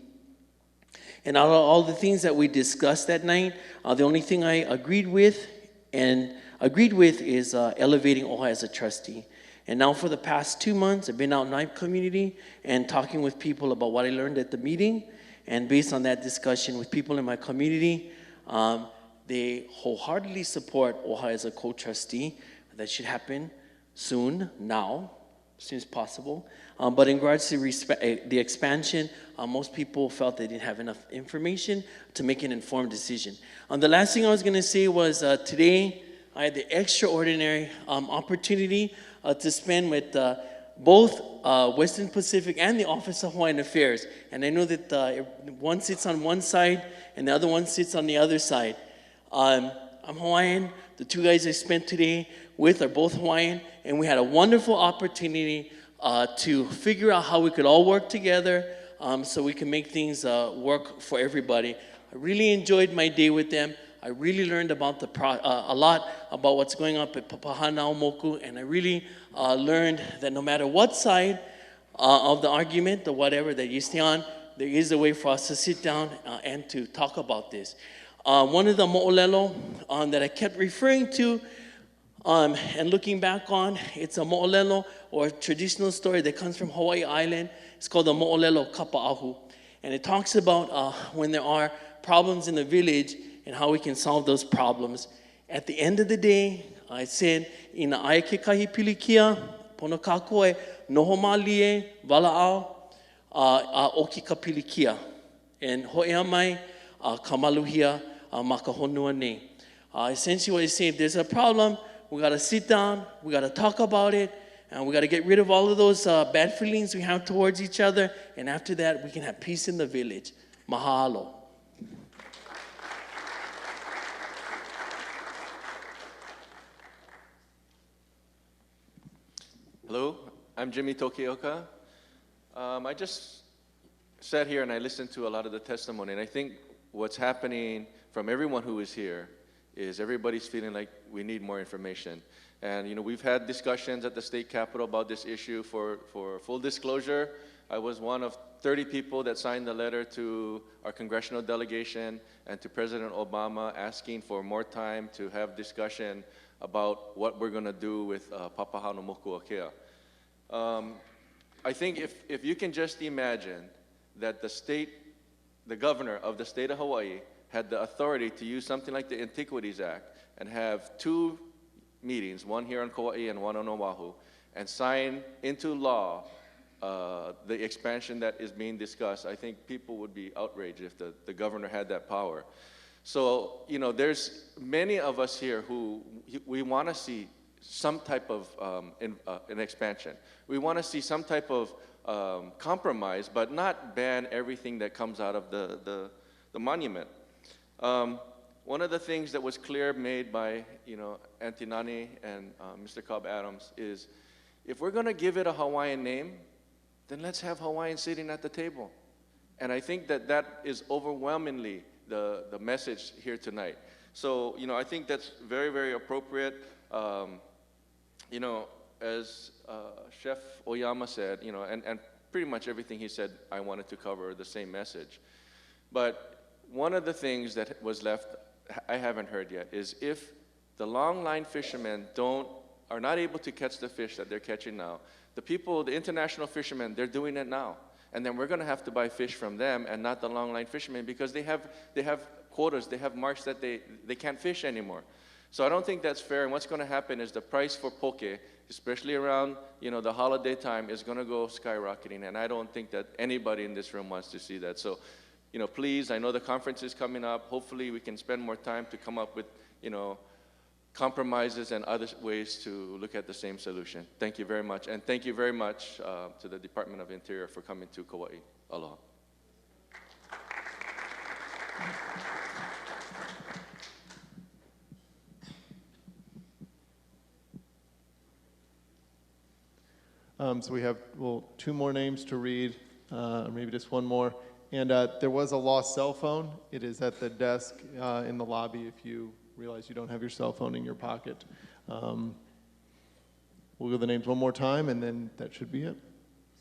And out of all the things that we discussed that night, the only thing I agreed with is elevating OHA as a trustee. And now for the past 2 months, I've been out in my community and talking with people about what I learned at the meeting. And based on that discussion with people in my community, they wholeheartedly support OHA as a co-trustee. That should happen soon, now, as soon as possible. But in regards to the expansion, most people felt they didn't have enough information to make an informed decision. The last thing I was going to say was today I had the extraordinary opportunity to spend with both Western Pacific and the Office of Hawaiian Affairs. And I know that one sits on one side and the other one sits on the other side. I'm Hawaiian. The two guys I spent today with are both Hawaiian. And we had a wonderful opportunity to figure out how we could all work together so we can make things work for everybody. I really enjoyed my day with them. I really learned about a lot about what's going on at Papahanaumoku, and I really learned that no matter what side of the argument or whatever that you stay on, there is a way for us to sit down and to talk about this. One of the mo'olelo that I kept referring to and looking back on, it's a mo'olelo or a traditional story that comes from Hawaii Island. It's called the mo'olelo kapa'ahu, and it talks about when there are problems in the village and how we can solve those problems. At the end of the day, I said, ina ai ke kahi pilikia, pono kākoe, noho malie, wala'au, oki ka pilikia. And ho'ea mai, ka maluhia, ma ka honua nei. Essentially what he's saying, if there's a problem, we gotta sit down, we gotta talk about it, And we got to get rid of all of those bad feelings we have towards each other. And after that, we can have peace in the village. Mahalo. Hello, I'm Jimmy Tokioka. I just sat here and I listened to a lot of the testimony, and I think what's happening from everyone who is here is everybody's feeling like we need more information. And we've had discussions at the state capitol about this issue. For full disclosure, I was one of 30 people that signed the letter to our congressional delegation and to President Obama asking for more time to have discussion about what we're going to do with Papahānaumokuākea. I think if you can just imagine that the governor of the state of Hawaii had the authority to use something like the Antiquities Act and have two meetings, one here on Kauai and one on Oahu, and sign into law the expansion that is being discussed, I think people would be outraged if the governor had that power. So, there's many of us here who we want to see some type of an expansion. We want to see some type of compromise, but not ban everything that comes out of the monument. One of the things that was clear made by Auntie Nani and Mr. Cobb Adams is, if we're going to give it a Hawaiian name, then let's have Hawaiians sitting at the table. And I think that is overwhelmingly the message here tonight. So, I think that's very, very appropriate. As Chef Oyama said, and pretty much everything he said, I wanted to cover the same message. But one of the things that was left, I haven't heard yet, is if the long line fishermen are not able to catch the fish that they're catching now, the international fishermen, they're doing it now. And then we're going to have to buy fish from them and not the long line fishermen, because they have quotas, they have marks that they can't fish anymore. So I don't think that's fair, and what's going to happen is the price for poke, especially around the holiday time, is going to go skyrocketing, and I don't think that anybody in this room wants to see that. So, please, I know the conference is coming up. Hopefully we can spend more time to come up with, compromises and other ways to look at the same solution. Thank you very much, and thank you very much to the Department of Interior for coming to Kauai. Aloha. So we have, two more names to read, or maybe just one more. And there was a lost cell phone. It is at the desk in the lobby if you realize you don't have your cell phone in your pocket. We'll go the names one more time, and then that should be it.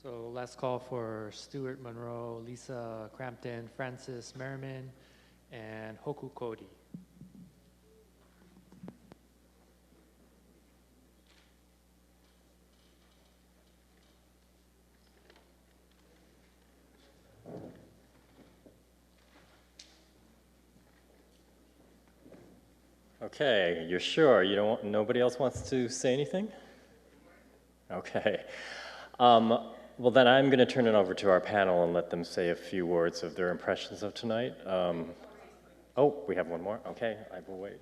So last call for Stuart Monroe, Lisa Crampton, Francis Merriman, and Hoku Cody. Okay, you're sure nobody else wants to say anything? Okay. Well, then I'm going to turn it over to our panel and let them say a few words of their impressions of tonight. Oh, we have one more. Okay, I will wait.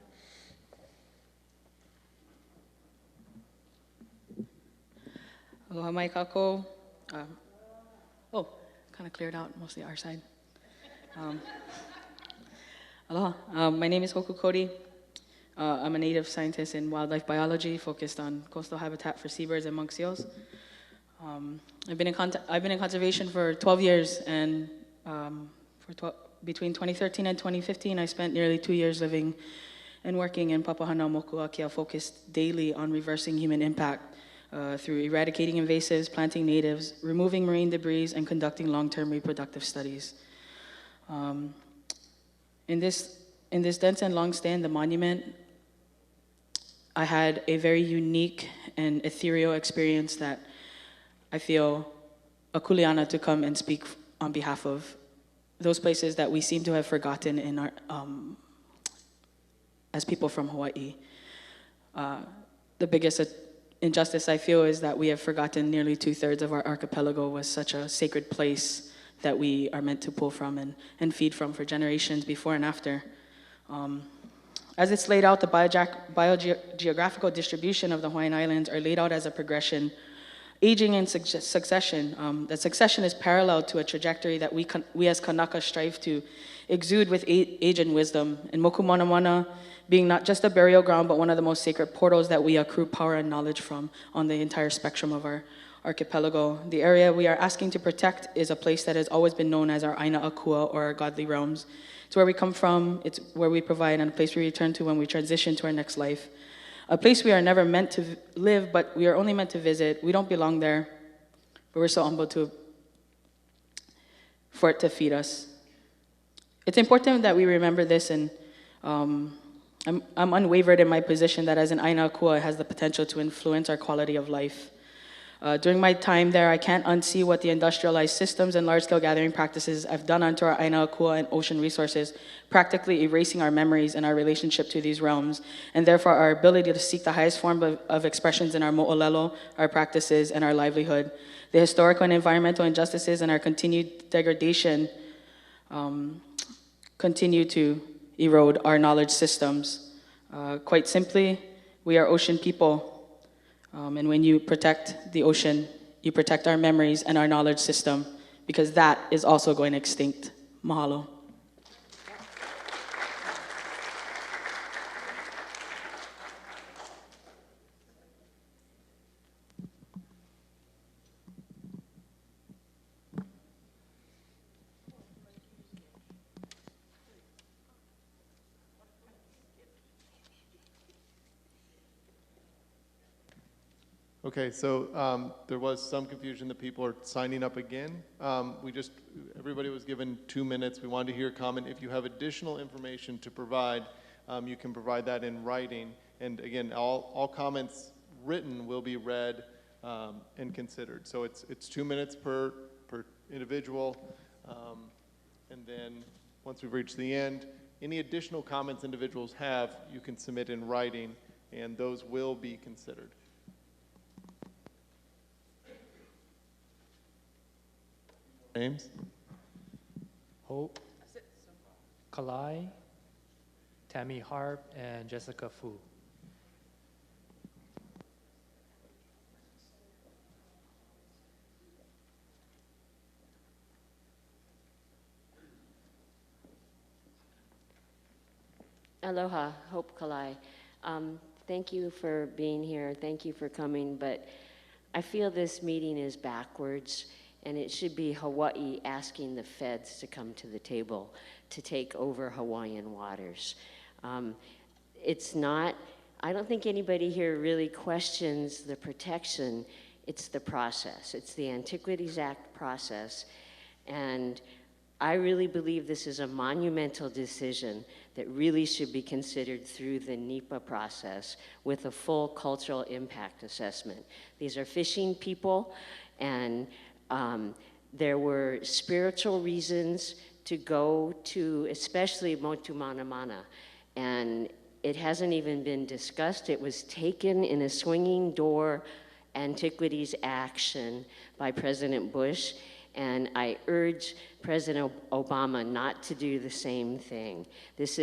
Aloha mai kako. Kind of cleared out, mostly our side. Aloha. My name is Hoku Cody. I'm a native scientist in wildlife biology, focused on coastal habitat for seabirds and monk seals. I've been in conservation for 12 years, and between 2013 and 2015, I spent nearly 2 years living and working in Papahānaumokuākea, focused daily on reversing human impact through eradicating invasives, planting natives, removing marine debris, and conducting long-term reproductive studies. In this dense and long stand, the monument, I had a very unique and ethereal experience that I feel a kuleana to come and speak on behalf of those places that we seem to have forgotten in our, as people from Hawaii. The biggest injustice I feel is that we have forgotten nearly 2/3 of our archipelago was such a sacred place that we are meant to pull from and feed from for generations before and after. As it's laid out, the biogeographical distribution of the Hawaiian Islands are laid out as a progression aging and succession. That succession is parallel to a trajectory that we as Kanaka strive to exude with age and wisdom. And Moku Moana being not just a burial ground, but one of the most sacred portals that we accrue power and knowledge from on the entire spectrum of our archipelago. The area we are asking to protect is a place that has always been known as our Aina Akua, or our godly realms. It's where we come from, it's where we provide, and a place we return to when we transition to our next life. A place we are never meant to live, but we are only meant to visit. We don't belong there, but we're so humbled for it to feed us. It's important that we remember this, and I'm unwavered in my position that as an Aina Akua, it has the potential to influence our quality of life. During my time there, I can't unsee what the industrialized systems and large-scale gathering practices have done onto our Aina Akua and ocean resources, practically erasing our memories and our relationship to these realms, and therefore our ability to seek the highest form of expressions in our mo'olelo, our practices, and our livelihood. The historical and environmental injustices and our continued degradation continue to erode our knowledge systems. Quite simply, we are ocean people. And when you protect the ocean, you protect our memories and our knowledge system, because that is also going extinct. Mahalo. Okay, so there was some confusion that people are signing up again. Everybody was given 2 minutes. We wanted to hear a comment. If you have additional information to provide, you can provide that in writing. And again, all comments written will be read and considered. So it's 2 minutes per individual. And then once we've reached the end, any additional comments individuals have, you can submit in writing, and those will be considered. Names? Hope, Kauai, Tammy Harp, and Jessica Fu. Aloha, Hope Kauai. Thank you for being here. Thank you for coming, but I feel this meeting is backwards. And it should be Hawaii asking the feds to come to the table to take over Hawaiian waters. It's not, I don't think anybody here really questions the protection. It's the process. It's the Antiquities Act process. And I really believe this is a monumental decision that really should be considered through the NEPA process with a full cultural impact assessment. These are fishing people, and there were spiritual reasons to go to, especially Motu Mana Mana, and it hasn't even been discussed. It was taken in a swinging door antiquities action by President Bush, and I urge President Obama not to do the same thing. This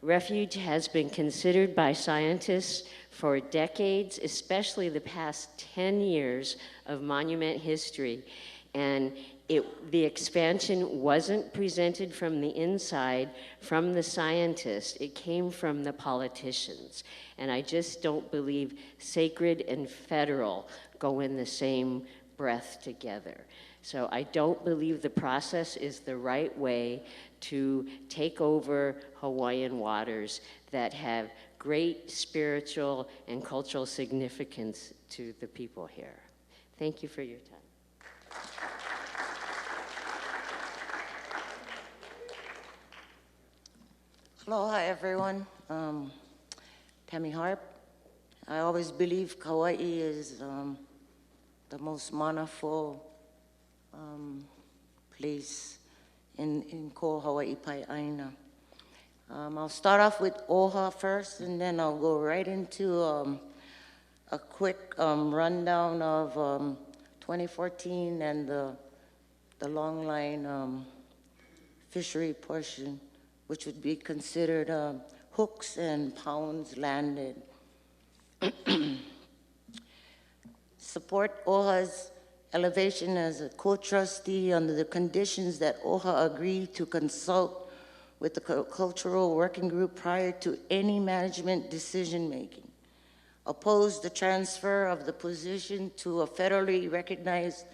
refuge has been considered by scientists for decades, especially the past 10 years of monument history. And the expansion wasn't presented from the inside, from the scientists. It came from the politicians. And I just don't believe sacred and federal go in the same breath together. So I don't believe the process is the right way to take over Hawaiian waters that have great spiritual and cultural significance to the people here. Thank you for your time. Aloha, everyone. Tammy Harp. I always believe Kauai is the most manaful place in ko Hawaii Pai Aina. I'll start off with Oha first, and then I'll go right into a quick rundown of 2014 and the longline fishery portion, which would be considered hooks and pounds landed. support OHA's elevation as a co-trustee under the conditions that OHA agreed to consult with the cultural working group prior to any management decision-making. Oppose the transfer of the position to a federally recognized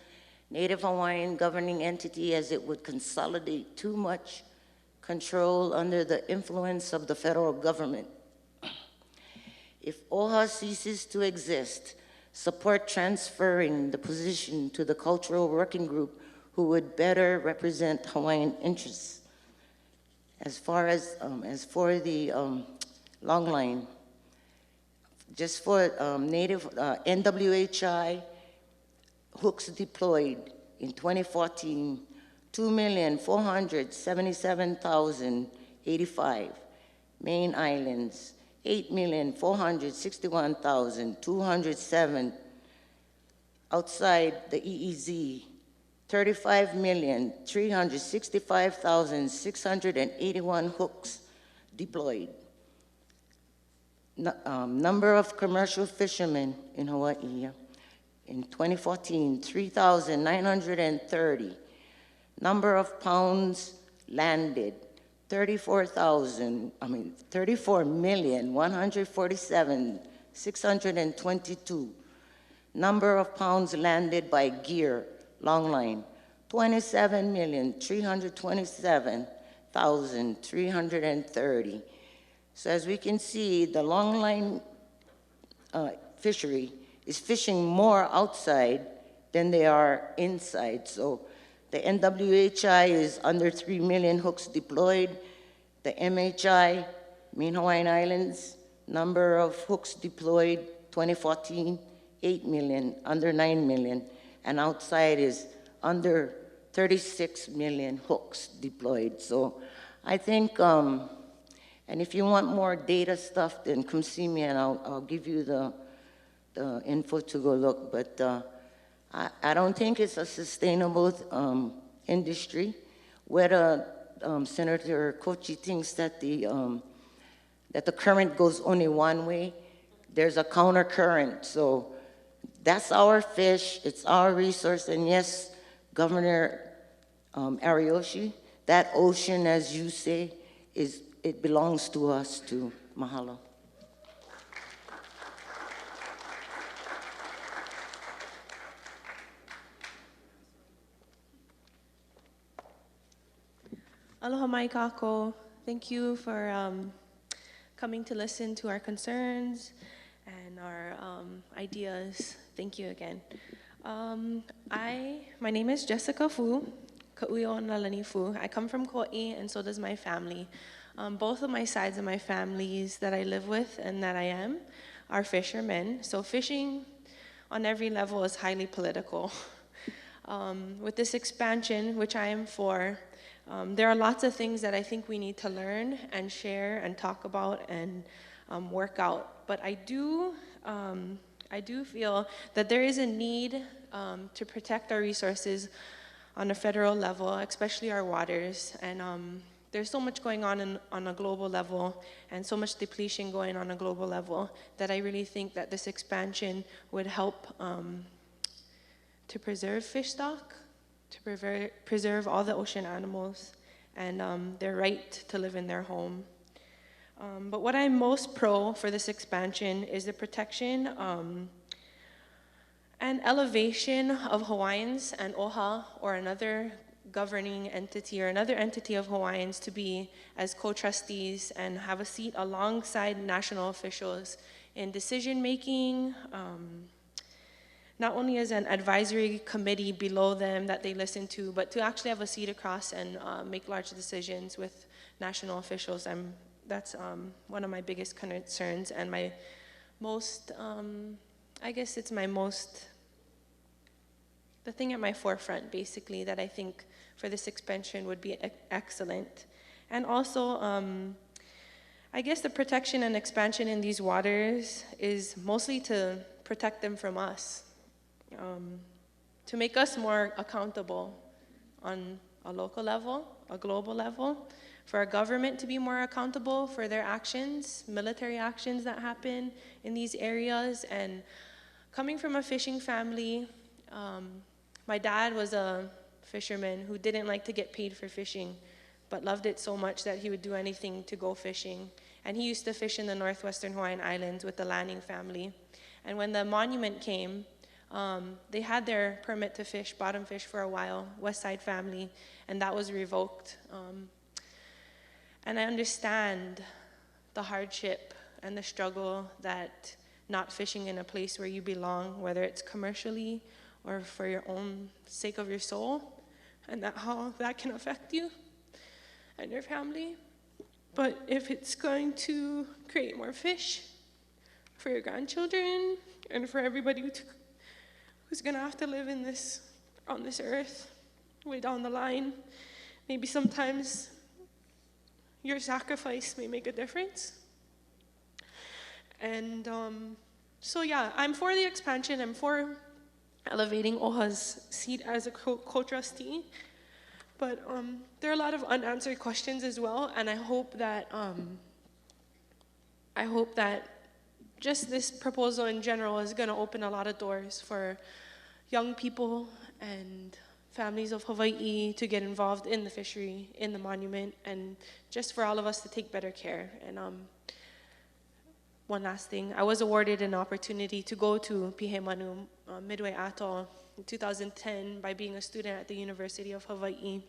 Native Hawaiian governing entity as it would consolidate too much control under the influence of the federal government. If OHA ceases to exist, support transferring the position to the cultural working group who would better represent Hawaiian interests. As for the long line, just for Native NWHI hooks deployed in 2014, 2,477,085. Main islands, 8,461,207. Outside the EEZ, 35,365,681 hooks deployed. Number of commercial fishermen in Hawaii in 2014, 3,930. Number of pounds landed, 34,147,622. Number of pounds landed by gear, long line, 27,327,330. So as we can see, the long line fishery is fishing more outside than they are inside. So the NWHI is under 3 million hooks deployed. The MHI, Main Hawaiian Islands, number of hooks deployed 2014, 8 million, under 9 million, and outside is under 36 million hooks deployed. So I think, and if you want more data stuff, then come see me and I'll give you the info to go look. But I don't think it's a sustainable industry. Whether Senator Kochi thinks that the current goes only one way, there's a counter current. So that's our fish, it's our resource, and yes, Governor Ariyoshi, that ocean, as you say, it belongs to us too. Mahalo. Aloha mai kako. Thank you for coming to listen to our concerns and our ideas. Thank you again. My name is Jessica Fu, Ka'uio Nalani Fu. I come from Kauai, and so does my family. Both of my sides of my families that I live with and that I am are fishermen. So fishing on every level is highly political. With this expansion, which I am for, there are lots of things that I think we need to learn and share and talk about and work out. But I do feel that there is a need to protect our resources on a federal level, especially our waters. And there's so much going on a global level and so much depletion going on a global level that I really think that this expansion would help to preserve fish stock, to preserve all the ocean animals and their right to live in their home. But what I'm most pro for this expansion is the protection and elevation of Hawaiians and OHA, or another governing entity or another entity of Hawaiians, to be as co-trustees and have a seat alongside national officials in decision making, not only as an advisory committee below them that they listen to, but to actually have a seat across and make large decisions with national officials. That's one of my biggest concerns and my most, I guess it's my most, the thing at my forefront, basically, that I think for this expansion would be excellent. And also, I guess the protection and expansion in these waters is mostly to protect them from us, to make us more accountable on a local level, a global level, for our government to be more accountable for their actions, military actions that happen in these areas, and coming from a fishing family, my dad was a fisherman who didn't like to get paid for fishing, but loved it so much that he would do anything to go fishing. And he used to fish in the northwestern Hawaiian Islands with the Lanning family. And when the monument came, they had their permit to fish, bottom fish for a while, West Side family, and that was revoked. And I understand the hardship and the struggle that not fishing in a place where you belong, whether it's commercially or for your own sake of your soul, and that how that can affect you and your family. But if it's going to create more fish for your grandchildren and for everybody who's gonna have to live on this earth way down the line, maybe sometimes your sacrifice may make a difference. And so yeah, I'm for the expansion. I'm for elevating OHA's seat as a co-trustee. But there are a lot of unanswered questions as well, and I hope that just this proposal in general is going to open a lot of doors for young people and families of Hawaii to get involved in the fishery, in the monument, and just for all of us to take better care. And one last thing, I was awarded an opportunity to go to Pihemanu, Midway Atoll, in 2010 by being a student at the University of Hawaii,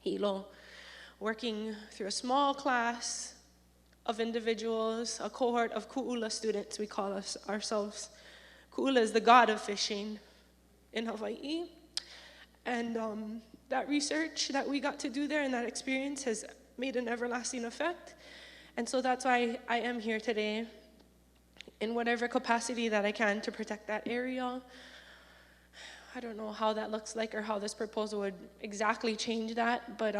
Hilo, working through a small class of individuals, a cohort of ku'ula students, we call ourselves. Ku'ula is the god of fishing in Hawaii. And that research that we got to do there and that experience has made an everlasting effect. And so that's why I am here today in whatever capacity that I can to protect that area. I don't know how that looks like or how this proposal would exactly change that, but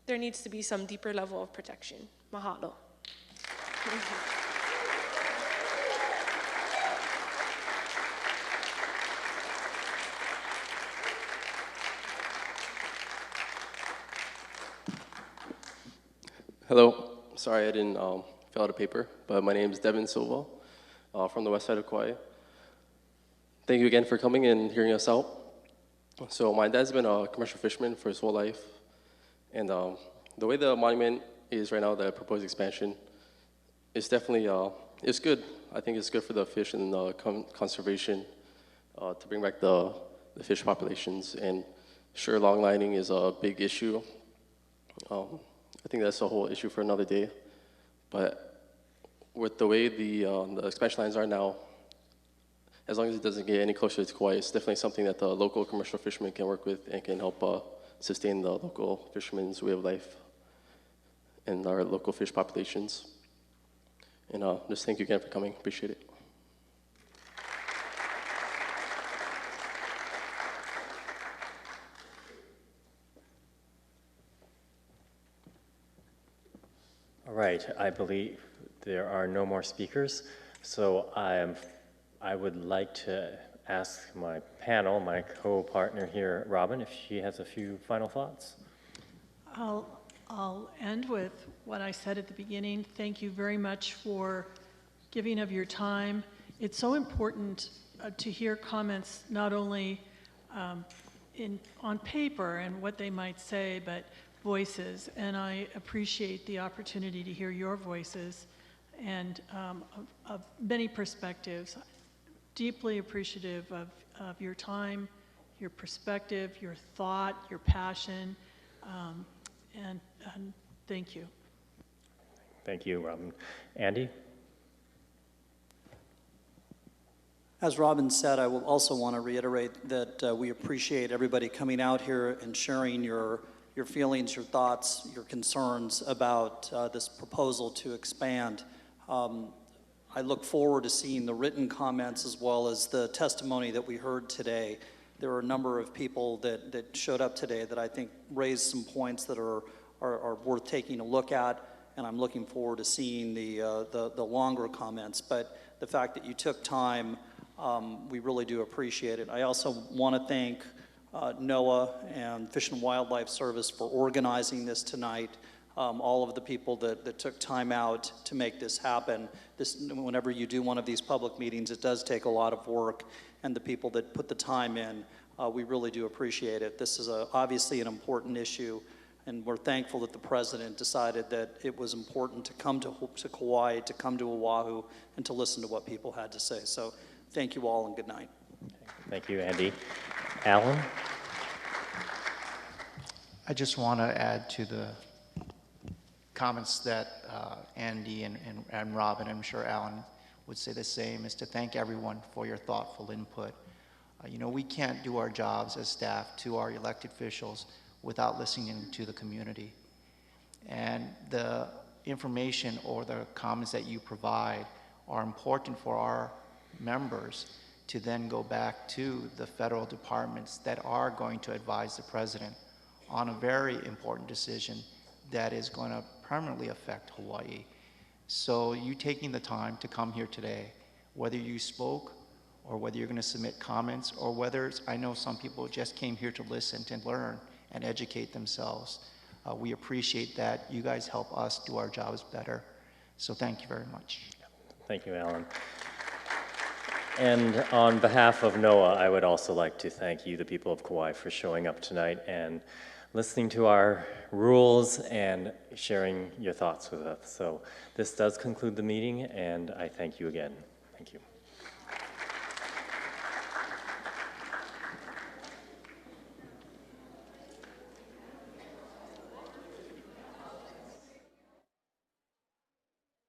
there needs to be some deeper level of protection. Mahalo. Hello. Sorry I didn't fill out a paper, but my name is Devin Silva from the west side of Kauai. Thank you again for coming and hearing us out. So my dad's been a commercial fisherman for his whole life, and the way the monument is right now, the proposed expansion, is definitely, it's good. I think it's good for the fish and conservation to bring back the fish populations, and sure, longlining is a big issue. I think that's a whole issue for another day, but with the way the expansion lines are now, as long as it doesn't get any closer to Kauai, it's definitely something that the local commercial fishermen can work with and can help sustain the local fishermen's way of life and our local fish populations. And just thank you again for coming. Appreciate it. All right, I believe there are no more speakers, so I would like to ask my panel, my co-partner here, Robin, if she has a few final thoughts. I'll end with what I said at the beginning. Thank you very much for giving of your time. It's so important to hear comments not only on paper and what they might say, but voices. And I appreciate the opportunity to hear your voices and of many perspectives. Deeply appreciative of your time, your perspective, your thought, your passion, and thank you. Thank you, Robin. Andy? As Robin said, I will also want to reiterate that we appreciate everybody coming out here and sharing your feelings, your thoughts, your concerns about this proposal to expand. I look forward to seeing the written comments as well as the testimony that we heard today. There are a number of people that showed up today that I think raised some points that are worth taking a look at, and I'm looking forward to seeing the longer comments. But the fact that you took time, we really do appreciate it. I also want to thank NOAA and Fish and Wildlife Service for organizing this tonight. all of the people that took time out to make this happen. Whenever you do one of these public meetings, it does take a lot of work, and the people that put the time in, we really do appreciate it. This is obviously an important issue, and we're thankful that the president decided that it was important to come to Kauai, to come to Oahu, and to listen to what people had to say. So thank you all, and good night. Thank you, Andy. Alan? I just want to add to the comments that Andy and Rob, and I'm sure Alan would say the same, is to thank everyone for your thoughtful input. You know, we can't do our jobs as staff to our elected officials without listening to the community. And the information or the comments that you provide are important for our members to then go back to the federal departments that are going to advise the president on a very important decision that is going to permanently affect Hawaii. So you taking the time to come here today, whether you spoke or whether you're going to submit comments, or whether I know some people just came here to listen and learn and educate themselves. We appreciate that. You guys help us do our jobs better. So thank you very much. Thank you, Alan. And on behalf of NOAA, I would also like to thank you, the people of Kauai, for showing up tonight and listening to our rules and sharing your thoughts with us. So this does conclude the meeting, and I thank you again. Thank you.